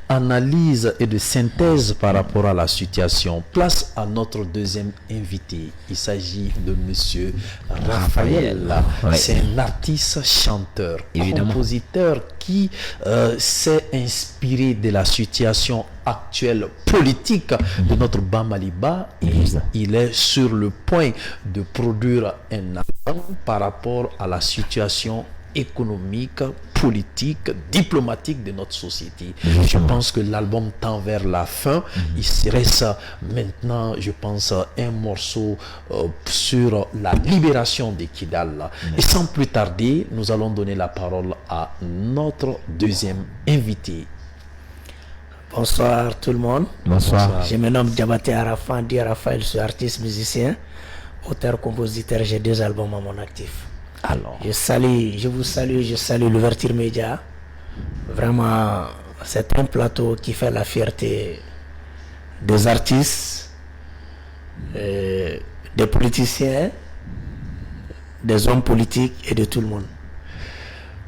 Speaker 2: analyse et de synthèse par rapport à la situation. Place à notre deuxième invité. Il s'agit de Monsieur Raphaël. Ouais. C'est un artiste, chanteur, compositeur qui s'est inspiré de la situation actuelle politique de notre bas Maliba, et il est sur le point de produire un album par rapport à la situation économique, politique, diplomatique de notre société. Je pense que l'album tend vers la fin. Il serait ça maintenant, je pense, un morceau sur la libération de Kidal. Et sans plus tarder, nous allons donner la parole à notre deuxième invité.
Speaker 5: Bonsoir tout le monde.
Speaker 4: Bonsoir.
Speaker 5: Je me nomme Diabaté Arafan, dit Raphaël, je suis artiste, musicien, auteur, compositeur, j'ai 2 albums à mon actif.
Speaker 4: Alors,
Speaker 5: je salue l'ouverture média. Vraiment, c'est un plateau qui fait la fierté des artistes, des politiciens, des hommes politiques et de tout le monde.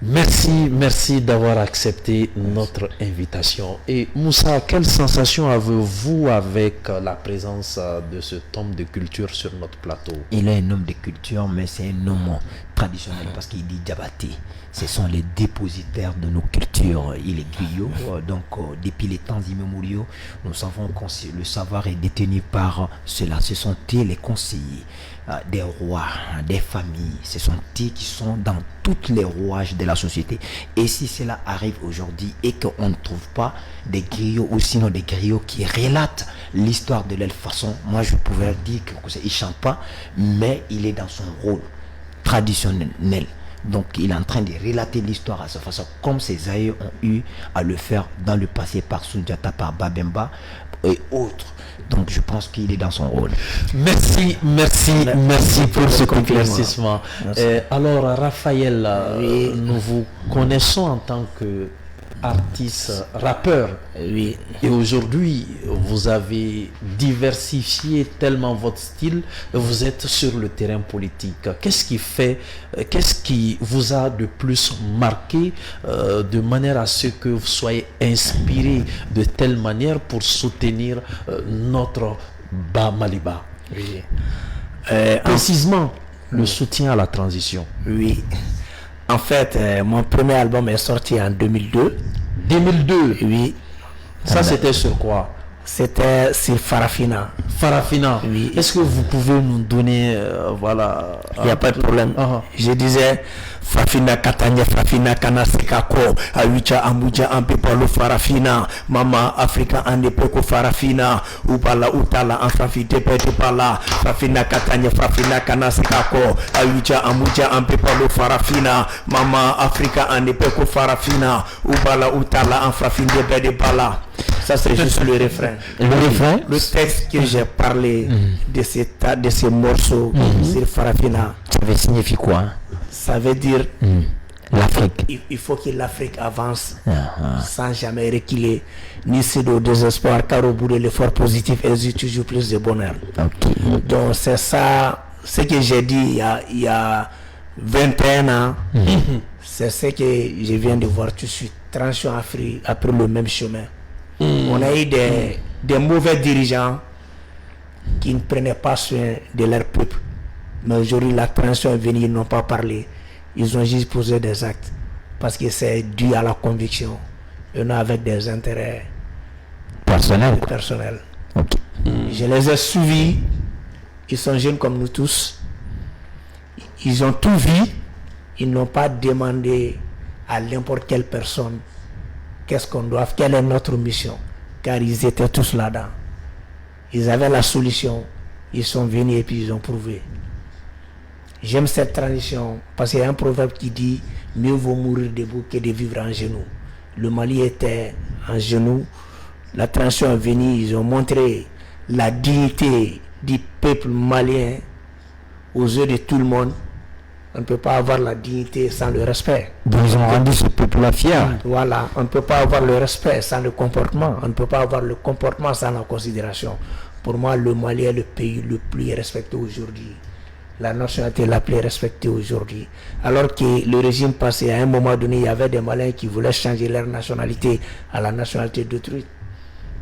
Speaker 2: Merci d'avoir accepté notre invitation. Et Moussa, quelle sensation avez-vous avec la présence de cet homme de culture sur notre plateau?
Speaker 4: Il est un homme de culture, mais c'est un homme traditionnel parce qu'il dit Diabaté. Ce sont les dépositaires de nos cultures. Il est griot, donc depuis les temps immémoriaux, nous savons que le savoir est détenu par cela. Ce sont les conseillers des rois, des familles. Ce sont eux qui sont dans tous les rouages de la société. Et si cela arrive aujourd'hui et qu'on ne trouve pas des griots ou sinon des griots qui relatent l'histoire de leur façon, moi je pouvais dire qu'il ne chante pas, mais il est dans son rôle traditionnel. Donc il est en train de relater l'histoire à sa façon, comme ses aïeux ont eu à le faire dans le passé par Soundiata, par Babemba et autres. Donc je pense qu'il est dans son rôle.
Speaker 2: Merci pour ce éclaircissement. Alors Raphaël,
Speaker 5: oui.
Speaker 2: Nous vous connaissons en tant qu'artiste, rappeur.
Speaker 5: Oui.
Speaker 2: Et aujourd'hui, vous avez diversifié tellement votre style, vous êtes sur le terrain politique. Qu'est-ce qui vous a de plus marqué de manière à ce que vous soyez inspiré de telle manière pour soutenir notre Bas Maliba?
Speaker 5: Oui.
Speaker 2: Précisément, le soutien à la transition.
Speaker 5: Oui. En fait, mon premier album est sorti en 2002.
Speaker 2: 2002?
Speaker 5: Oui.
Speaker 2: Ça, c'était sur quoi?
Speaker 5: C'était sur Farafina.
Speaker 2: Farafina.
Speaker 5: Oui.
Speaker 2: Est-ce que vous pouvez nous donner, voilà...
Speaker 5: Il n'y a pas de problème.
Speaker 2: Je
Speaker 5: disais, Farafina Katanya, Farafina Kanasekako, Awicha Amuja Ampepalo Farafina, Mama Africa Andepeko Farafina, Upala Utala, Anfafite Petupala, Farafina Katanya, Farafina Kanasekako, Awicha Amuja Ampepalo Farafina, Mama Africa Andepeko Farafina, Upala Utala, Anfafite Petupala. Ça c'est juste le refrain. Le texte que j'ai parlé de ces morceaux sur Farafina.
Speaker 4: Ça veut signifier quoi?
Speaker 5: Ça veut dire
Speaker 4: l'Afrique.
Speaker 5: Il faut que l'Afrique avance sans jamais reculer, ni céder au désespoir, car au bout de l'effort positif existe toujours plus de bonheur. Donc c'est ça, ce que j'ai dit il y a 21 ans, c'est ce que je viens de voir tout de suite. Transition Afrique après le même chemin. On a eu des mauvais dirigeants qui ne prenaient pas soin de leur peuple. Mais aujourd'hui, la transition est venue, ils n'ont pas parlé. Ils ont juste posé des actes. Parce que c'est dû à la conviction. Et non avec des intérêts personnels. Je les ai suivis. Ils sont jeunes comme nous tous. Ils ont tout vu. Ils n'ont pas demandé à n'importe quelle personne qu'est-ce qu'on doit, quelle est notre mission, car ils étaient tous là-dedans. Ils avaient la solution, ils sont venus et puis ils ont prouvé. J'aime cette tradition parce qu'il y a un proverbe qui dit mieux vaut mourir debout que de vivre en genoux. Le Mali était en genoux, la transition est venue, ils ont montré la dignité du peuple malien aux yeux de tout le monde. On ne peut pas avoir la dignité sans le respect.
Speaker 4: Donc ils ont rendu ce peuple-là fier.
Speaker 5: Voilà, on ne peut pas avoir le respect sans le comportement. On ne peut pas avoir le comportement sans la considération. Pour moi, le Mali est le pays le plus respecté aujourd'hui. La nationalité la plus respectée aujourd'hui. Alors que le régime passé, à un moment donné, il y avait des Maliens qui voulaient changer leur nationalité à la nationalité d'autrui.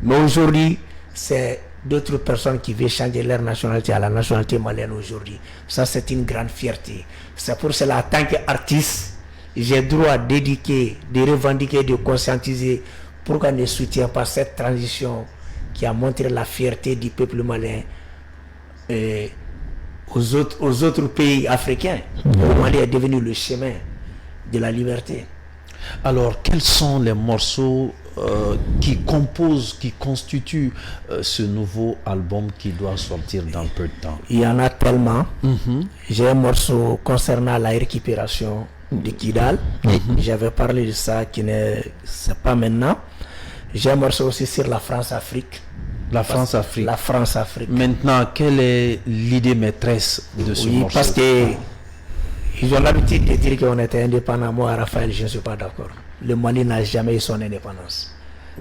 Speaker 5: Mais aujourd'hui, c'est d'autres personnes qui veulent changer leur nationalité à la nationalité malienne aujourd'hui. Ça, c'est une grande fierté. C'est pour cela, en tant qu'artiste, j'ai droit d'éduquer, de revendiquer, de conscientiser pour qu'on ne soutienne pas cette transition qui a montré la fierté du peuple malien aux autres pays africains. Le Mali est devenu le chemin de la liberté.
Speaker 2: Alors, quels sont les morceaux qui constituent ce nouveau album qui doit sortir dans peu de temps?
Speaker 5: Il y en a tellement. J'ai un morceau concernant la récupération de Kidal. J'avais parlé de ça, c'est pas maintenant. J'ai un morceau aussi sur la France-Afrique.
Speaker 2: La France-Afrique.
Speaker 5: La France-Afrique.
Speaker 2: Maintenant, quelle est l'idée maîtresse de ce morceau?
Speaker 5: Parce que ils ont l'habitude de dire qu'on était indépendant. Moi, Raphaël, je ne suis pas d'accord. Le Mali n'a jamais eu son indépendance.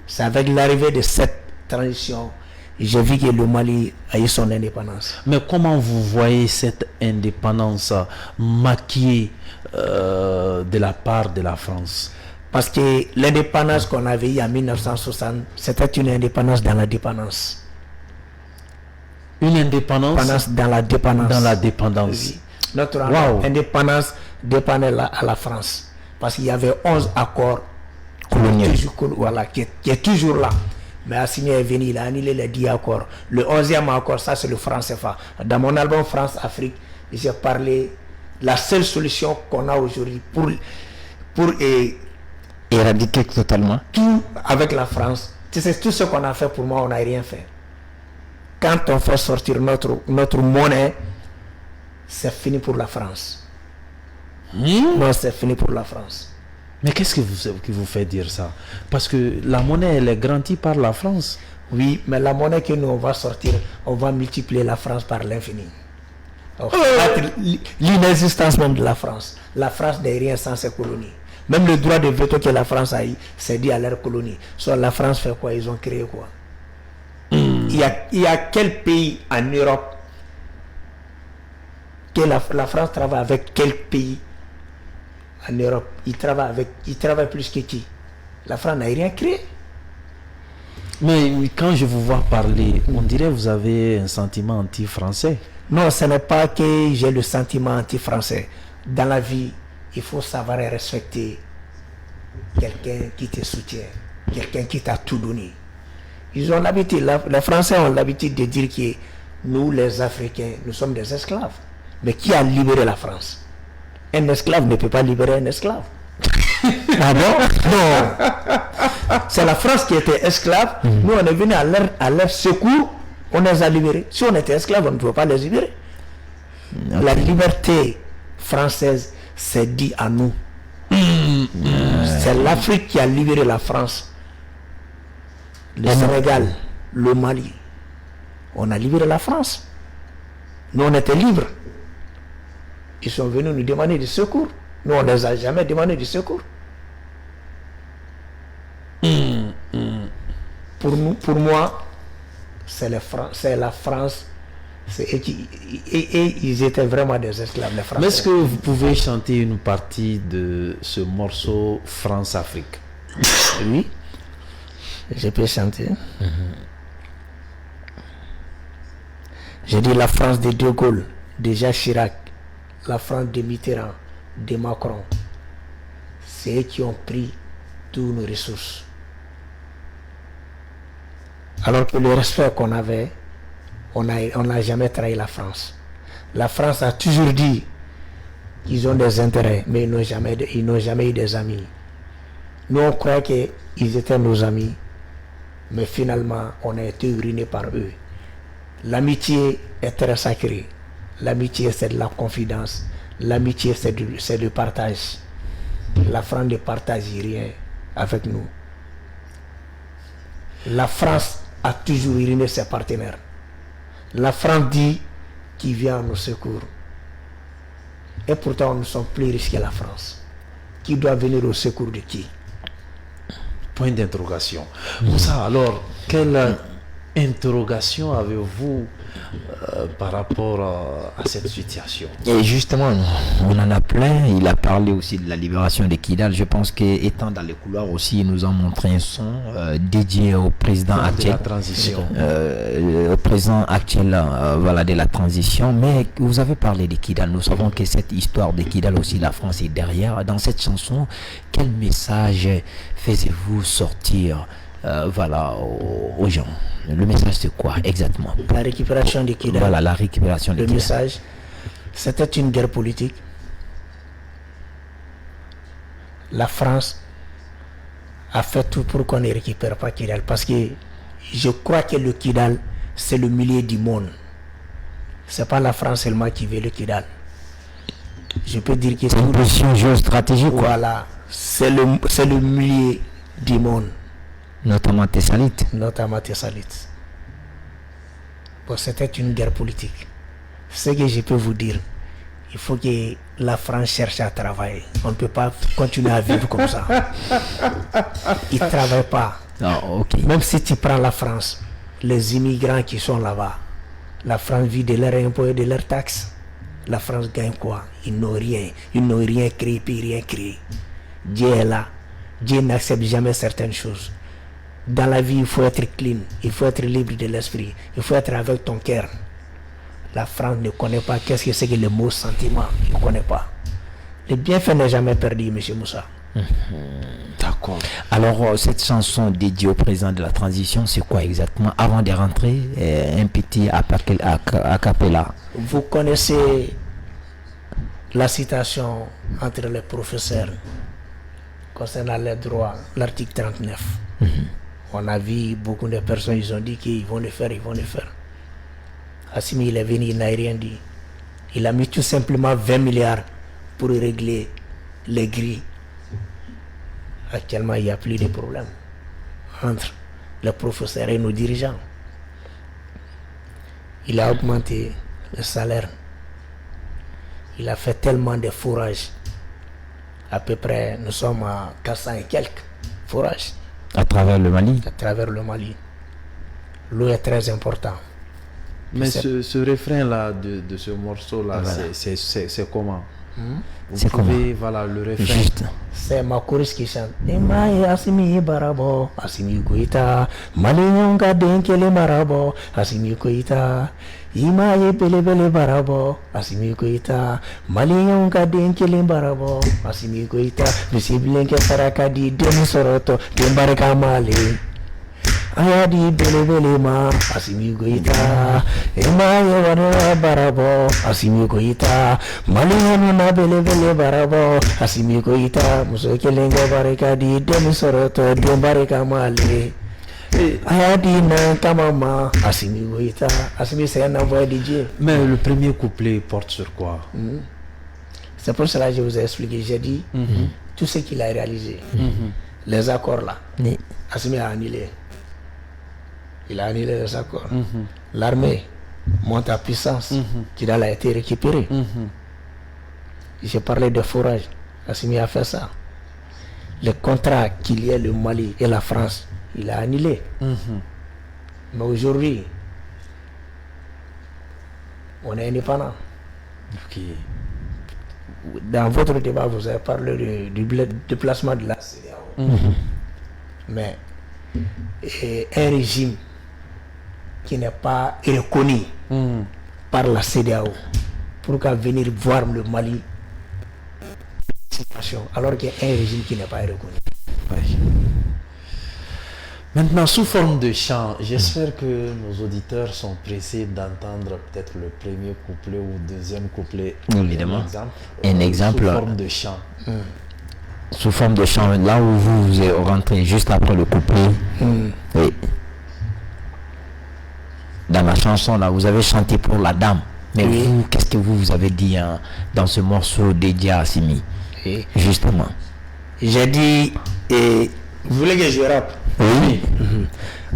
Speaker 5: C'est avec l'arrivée de cette transition, j'ai vu que le Mali a eu son indépendance.
Speaker 2: Mais comment vous voyez cette indépendance maquillée de la part de la France?
Speaker 5: Parce que l'indépendance qu'on avait eue en 1960, c'était une indépendance dans la dépendance.
Speaker 2: Une indépendance
Speaker 5: dans la dépendance.
Speaker 2: Dans la dépendance.
Speaker 5: Oui. Notre indépendance dépendait à la France. Parce qu'il y avait 11 accords coloniaux qui est toujours là. Mais Assimi est venu, il a annulé les 10 accords. Le 11e accord, ça c'est le franc CFA. Dans mon album France-Afrique, j'ai parlé la seule solution qu'on a aujourd'hui pour
Speaker 4: éradiquer totalement
Speaker 5: tout avec la France. C'est tout ce qu'on a fait. Pour moi, on n'a rien fait. Quand on fait sortir notre monnaie, c'est fini pour la France. Non, c'est fini pour la France.
Speaker 2: Mais qu'est-ce qui vous fait dire ça? Parce que la monnaie, elle est garantie par la France.
Speaker 5: Oui, mais la monnaie que nous on va sortir, on va multiplier la France par l'infini. L'inexistence même de la France. La France n'est rien sans ses colonies. Même le droit de veto que la France a eu, c'est dit à leur colonie. Soit la France fait quoi? Ils ont créé quoi? Il y a quel pays en Europe que la France travaille avec quel pays en Europe? Il travaille plus que qui? La France n'a rien créé.
Speaker 2: Mais quand je vous vois parler, on dirait que vous avez un sentiment anti-français.
Speaker 5: Non, ce n'est pas que j'ai le sentiment anti-français. Dans la vie, il faut savoir respecter quelqu'un qui te soutient, quelqu'un qui t'a tout donné. Ils ont l'habitude, les Français ont l'habitude de dire que nous, les Africains, nous sommes des esclaves. Mais qui a libéré la France? Un esclave ne peut pas libérer un esclave. Ah bon? Non. C'est la France qui était esclave. Nous, on est venu à leur secours. On les a libérés. Si on était esclaves, on ne pouvait pas les libérer. La liberté française s'est dit à nous. C'est l'Afrique qui a libéré la France. Le Sénégal, le Mali. On a libéré la France. Nous, on était libres. Ils sont venus nous demander du secours. Nous, on ne les a jamais demandé du secours. Pour moi, c'est la France. Et ils étaient vraiment des esclaves, les Français.
Speaker 2: Mais est-ce que vous pouvez chanter une partie de ce morceau France-Afrique?
Speaker 5: Oui, je peux chanter. J'ai dit la France de De Gaulle, de Jacques Chirac, la France de Mitterrand, de Macron. C'est eux qui ont pris toutes nos ressources. Alors que le respect qu'on avait, on n'a jamais trahi la France. La France a toujours dit qu'ils ont des intérêts, mais ils n'ont jamais eu des amis. Nous, on croyait qu'ils étaient nos amis, mais finalement, on a été urinés par eux. L'amitié est très sacrée. L'amitié, c'est de la confidence. L'amitié, c'est du partage. La France ne partage rien avec nous. La France a toujours uriné ses partenaires. La France dit qu'il vient à nos secours. Et pourtant, nous sommes plus riches que la France. Qui doit venir au secours de qui?
Speaker 2: Point d'interrogation. Moussa, alors, quelle interrogation avez-vous par rapport à cette situation?
Speaker 4: Et justement, on en a plein. Il a parlé aussi de la libération de Kidal. Je pense qu'étant dans les couloirs aussi, ils nous ont montré un son dédié au président actuel.
Speaker 2: De la transition.
Speaker 4: Au président actuel voilà, de la transition. Mais vous avez parlé de Kidal. Nous savons que cette histoire de Kidal aussi, la France est derrière. Dans cette chanson, quel message faisiez-vous sortir voilà, aux gens? Le message c'est quoi exactement?
Speaker 5: La récupération de Kidal.
Speaker 4: Voilà, la récupération de Kidal.
Speaker 5: Le message, c'était une guerre politique. La France a fait tout pour qu'on ne récupère pas Kidal. Parce que je crois que le Kidal, c'est le milieu du monde. C'est pas la France seulement qui veut le Kidal. Je peux dire que
Speaker 4: c'est une position géostratégique.
Speaker 5: Voilà, c'est le milieu du monde.
Speaker 4: Notamment Thessalite.
Speaker 5: Bon, c'était une guerre politique. Ce que je peux vous dire, il faut que la France cherche à travailler. On ne peut pas continuer à vivre comme ça. Ils ne travaillent pas. Même si tu prends la France, les immigrants qui sont là-bas, la France vit de leurs impôts et de leurs taxes. La France gagne quoi? Ils n'ont rien. Ils n'ont rien créé, puis rien créé. Dieu est là. Dieu n'accepte jamais certaines choses. Dans la vie, il faut être clean. Il faut être libre de l'esprit. Il faut être avec ton cœur. La France ne connaît pas qu'est-ce que c'est que le mot sentiment. Il ne connaît pas. Le bienfait n'est jamais perdu, M. Moussa.
Speaker 4: D'accord. Alors, cette chanson dédiée au président de la transition, c'est quoi exactement? Avant de rentrer, un petit a cappella.
Speaker 5: Vous connaissez la citation entre les professeurs concernant les droits, l'article 39. On a vu beaucoup de personnes, ils ont dit qu'ils vont le faire, Assimi, il est venu, il n'a rien dit. Il a mis tout simplement 20 milliards pour régler les grilles. Actuellement, il n'y a plus de problème entre les professeurs et nos dirigeants. Il a augmenté le salaire. Il a fait tellement de fourrages. À peu près, nous sommes à 400 et quelques fourrages.
Speaker 4: À travers le Mali.
Speaker 5: L'eau est très importante.
Speaker 2: Mais ce refrain-là de ce morceau-là, voilà. C'est comment?
Speaker 4: C'est comment?
Speaker 2: Voilà, le refrain.
Speaker 4: Juste.
Speaker 5: C'est ma choriste qui chante. Emaye asimi barabo, asimi koita, malinyonga denkele marabo, asimi koita. Imaye bele barabo, asimi koita, malinyonga denkele barabo, asimi koita. Visibilenke sarakadi demi soroto, dembareka mali. Ayadi bele ma, asimi koita. Emaye wana barabo, asimi koita. Malinyonga na bele barabo, asimi koita. Muso kelenga bareka di demi soroto, dembareka mali. Ayadi na kamama, asimi koita. Asimi c'est un envoyé de Dieu.
Speaker 2: Mais le premier couplet porte sur quoi?
Speaker 5: C'est pour cela que je vous ai expliqué. J'ai dit tout ce qu'il a réalisé. Les accords là. Asimi a annulé. Il a annulé les accords. L'armée monte à puissance. Kidal a été récupéré. J'ai parlé de forage. Assimi a fait ça. Le contrat qu'il y a le Mali et la France, il a annulé. Mais aujourd'hui, on est indépendant. Dans votre débat, vous avez parlé du déplacement de la CEDEAO. Mais un régime qui n'est pas reconnu par la CEDEAO pour qu'à venir voir le Mali alors qu'il y a un régime qui n'est pas reconnu.
Speaker 2: Oui. Maintenant, sous forme de chant, j'espère que nos auditeurs sont pressés d'entendre peut-être le premier couplet ou deuxième couplet.
Speaker 4: Évidemment. Un exemple.
Speaker 2: Sous forme de chant.
Speaker 4: Sous forme de chant, là où vous êtes rentré juste après le couplet. Oui. Dans la chanson, là, vous avez chanté pour la dame. Mais vous, qu'est-ce que vous avez dit dans ce morceau dédié à Assimi? Justement.
Speaker 5: J'ai dit, vous voulez que je rappe?
Speaker 4: Oui.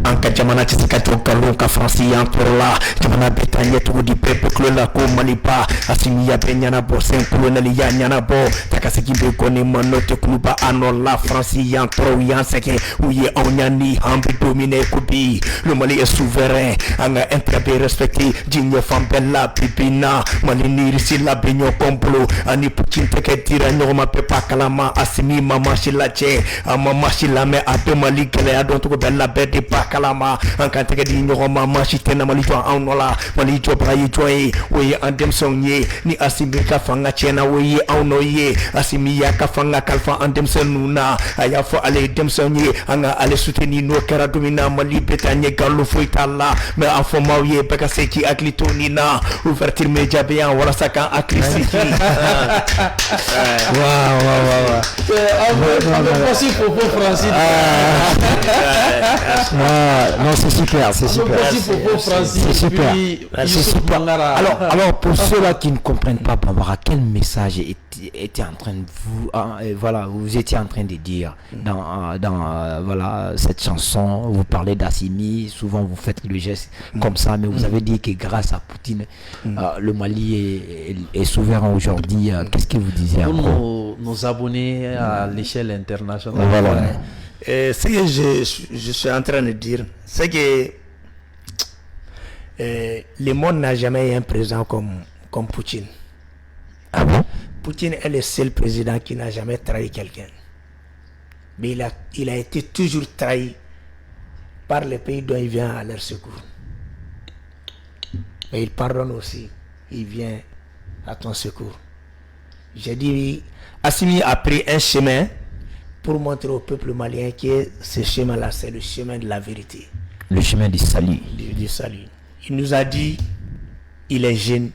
Speaker 5: Anka jamana chisika toka lonka fransi yantorla jamana betanye to di pepe klola ko malipa asimi ya penyana bo senkulo na liya nyana bo takasiki be koni manote kluba anola fransi yantro yanseke uye onyani hambi domine kubi le Mali est souverain anga intérêt respecté jinyo fambella pipina mali nirisi la benyo komplo ani puchinte ke tira nyoma pepa kalama asimi mama shilache ama mashila me ade Mali kele adon to bella bedi pa kalama an kan tɛgɛ di ɲɔgɔn ma maa si tɛ na Mali jɔ anw nɔ la Mali jɔbaga ye jɔn ye o ye an denmisɛnw ye ni Asimi ka fanga tiɲɛna o ye anw nɔ ye Asimi y'a ka fanga kalifa an denmisɛnninw na a y'a fɔ ale ye denmisɛnw ye an ka ale soutenir n'o kɛra don min na Mali bɛ taa ɲɛ galon foyi t'a la mais a fɔ maaw ye bɛɛ ka se k'i hakili to nin na ouverture média bɛ yan walasa k'an hakili sigi.
Speaker 2: Merci Popo Francis.
Speaker 4: Non, c'est super, c'est super.
Speaker 2: Merci Popo Francis.
Speaker 4: C'est super.
Speaker 2: C'est super.
Speaker 4: Alors, pour ceux-là qui ne comprennent pas Bambara, quel message était en train de vous, vous étiez en train de dire dans voilà cette chanson. Vous parlez d'Assimi, souvent vous faites le geste comme ça, mais vous avez dit que grâce à Poutine, le Mali est souverain aujourd'hui. Qu'est-ce que vous disiez
Speaker 2: pour nos abonnés à l'échelle internationale?
Speaker 5: Voilà. Ce que je suis en train de dire, c'est que le monde n'a jamais eu un président comme Poutine.
Speaker 4: Ah bon?
Speaker 5: Poutine est le seul président qui n'a jamais trahi quelqu'un. Mais il a été toujours trahi par les pays dont il vient à leur secours. Mais il pardonne aussi. Il vient à ton secours. J'ai dit, Assimi a pris un chemin pour montrer au peuple malien que ce chemin-là, c'est le chemin de la vérité.
Speaker 4: Le chemin du salut.
Speaker 5: Du salut. Il nous a dit, il est jeune.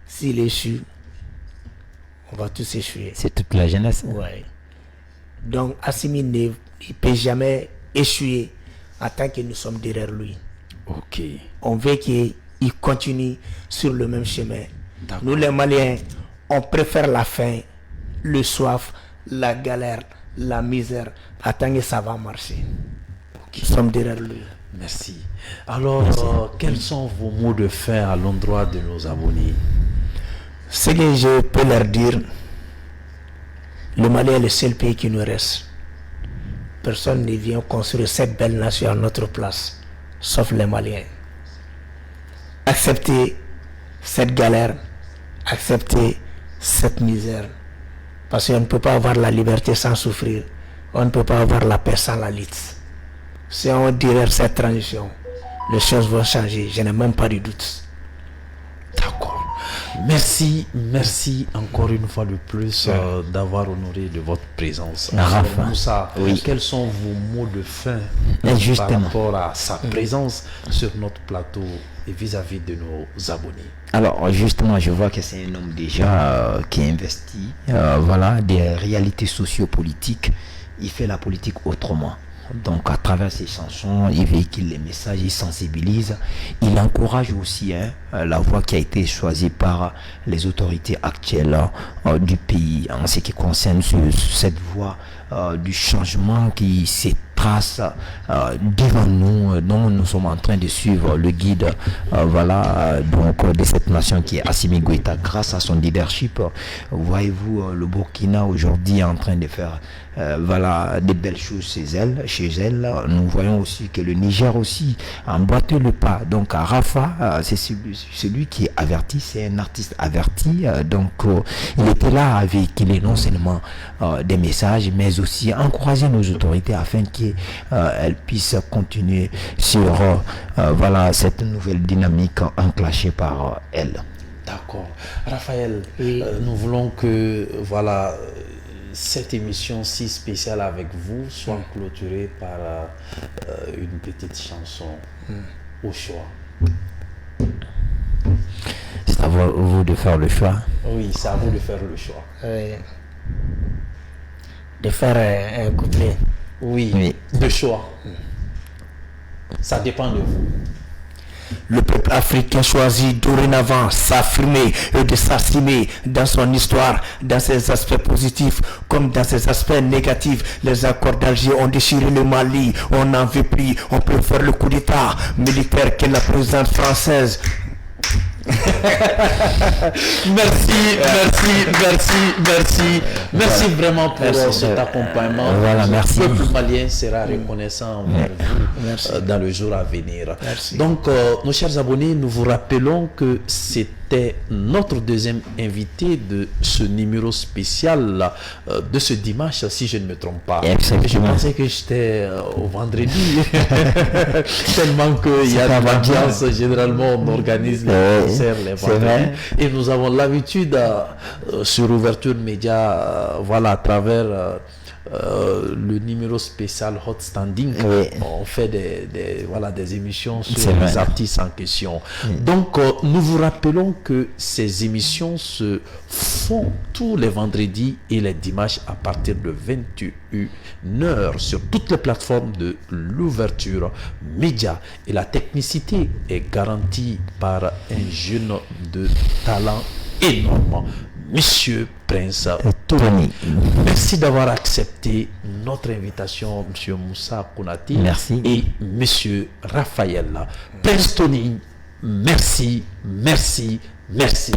Speaker 5: S'il échoue, on va tous échouer.
Speaker 4: C'est toute la jeunesse.
Speaker 5: Ouais. Donc, Assimi ne peut jamais échouer en tant que nous sommes derrière lui.
Speaker 2: Ok.
Speaker 5: On veut qu'il continue sur le même chemin. Nous, les Maliens, on préfère la faim, le soif, la galère, la misère, attendre que ça va marcher. Nous sommes derrière lui.
Speaker 2: Merci. Alors, quels sont vos mots de fin à l'endroit de nos abonnés?
Speaker 5: Ce que je peux leur dire, le Mali est le seul pays qui nous reste. Personne ne vient construire cette belle nation à notre place, sauf les Maliens. Acceptez cette galère, acceptez cette misère. Parce qu'on ne peut pas avoir la liberté sans souffrir. On ne peut pas avoir la paix sans la lutte. Si on dirait cette transition, les choses vont changer. Je n'ai même pas de doute.
Speaker 2: D'accord. Merci encore une fois de plus d'avoir honoré de votre présence. Moussa, quels sont vos mots de fin par rapport à sa présence sur notre plateau et vis-à-vis de nos abonnés?
Speaker 4: Alors justement, je vois que c'est un homme déjà qui investit des réalités sociopolitiques. Il fait la politique autrement. Donc à travers ses chansons, il véhicule les messages, il sensibilise, il encourage aussi la voie qui a été choisie par les autorités actuelles du pays en ce qui concerne cette voie du changement qui s'est trace devant nous, dont nous sommes en train de suivre le guide donc de cette nation qui est Assimi Goïta grâce à son leadership. Voyez-vous, le Burkina aujourd'hui est en train de faire des belles choses chez elle. Nous voyons aussi que le Niger aussi a emboîté le pas. Donc à Rafa, c'est celui qui est averti, c'est un artiste averti. Donc il était là à véhiculer non seulement des messages, mais aussi encourager nos autorités afin qu'elles puissent continuer sur cette nouvelle dynamique enclenchée par elle.
Speaker 2: D'accord. Raphaël, nous voulons que cette émission si spéciale avec vous soit clôturée par une petite chanson au choix.
Speaker 4: C'est à vous de faire le choix.
Speaker 2: Oui, c'est à vous de faire le choix.
Speaker 5: De faire un couplet.
Speaker 2: Oui, de choix. Ça dépend de vous.
Speaker 5: Le peuple africain choisit dorénavant s'affirmer et de s'assumer dans son histoire, dans ses aspects positifs comme dans ses aspects négatifs. Les accords d'Alger ont déchiré le Mali, on n'en veut plus, on peut faire le coup d'état militaire que la présidente française.
Speaker 2: Merci vraiment pour cet accompagnement.
Speaker 4: Merci.
Speaker 2: Le peuple malien sera reconnaissant envers vous dans le jour à venir.
Speaker 5: Merci.
Speaker 2: Donc, nos chers abonnés, nous vous rappelons que c'est était notre deuxième invité de ce numéro spécial de ce dimanche, si je ne me trompe pas. Je pensais que j'étais au vendredi, tellement qu'il y a de l'ambiance. Généralement, on organise les concerts les vendredis. Et nous avons l'habitude sur Ouverture Média, voilà, à travers le numéro spécial Hot Standing, on fait des émissions sur les artistes en question. Donc nous vous rappelons que ces émissions se font tous les vendredis et les dimanches à partir de 21h sur toutes les plateformes de l'Ouverture Média, et la technicité est garantie par un jeune de talent énorme, Monsieur Prince Tony. Merci d'avoir accepté notre invitation, Monsieur Moussa Konaté.
Speaker 4: Merci.
Speaker 2: Et Monsieur Raphaël. Prince Tony, merci, merci, merci.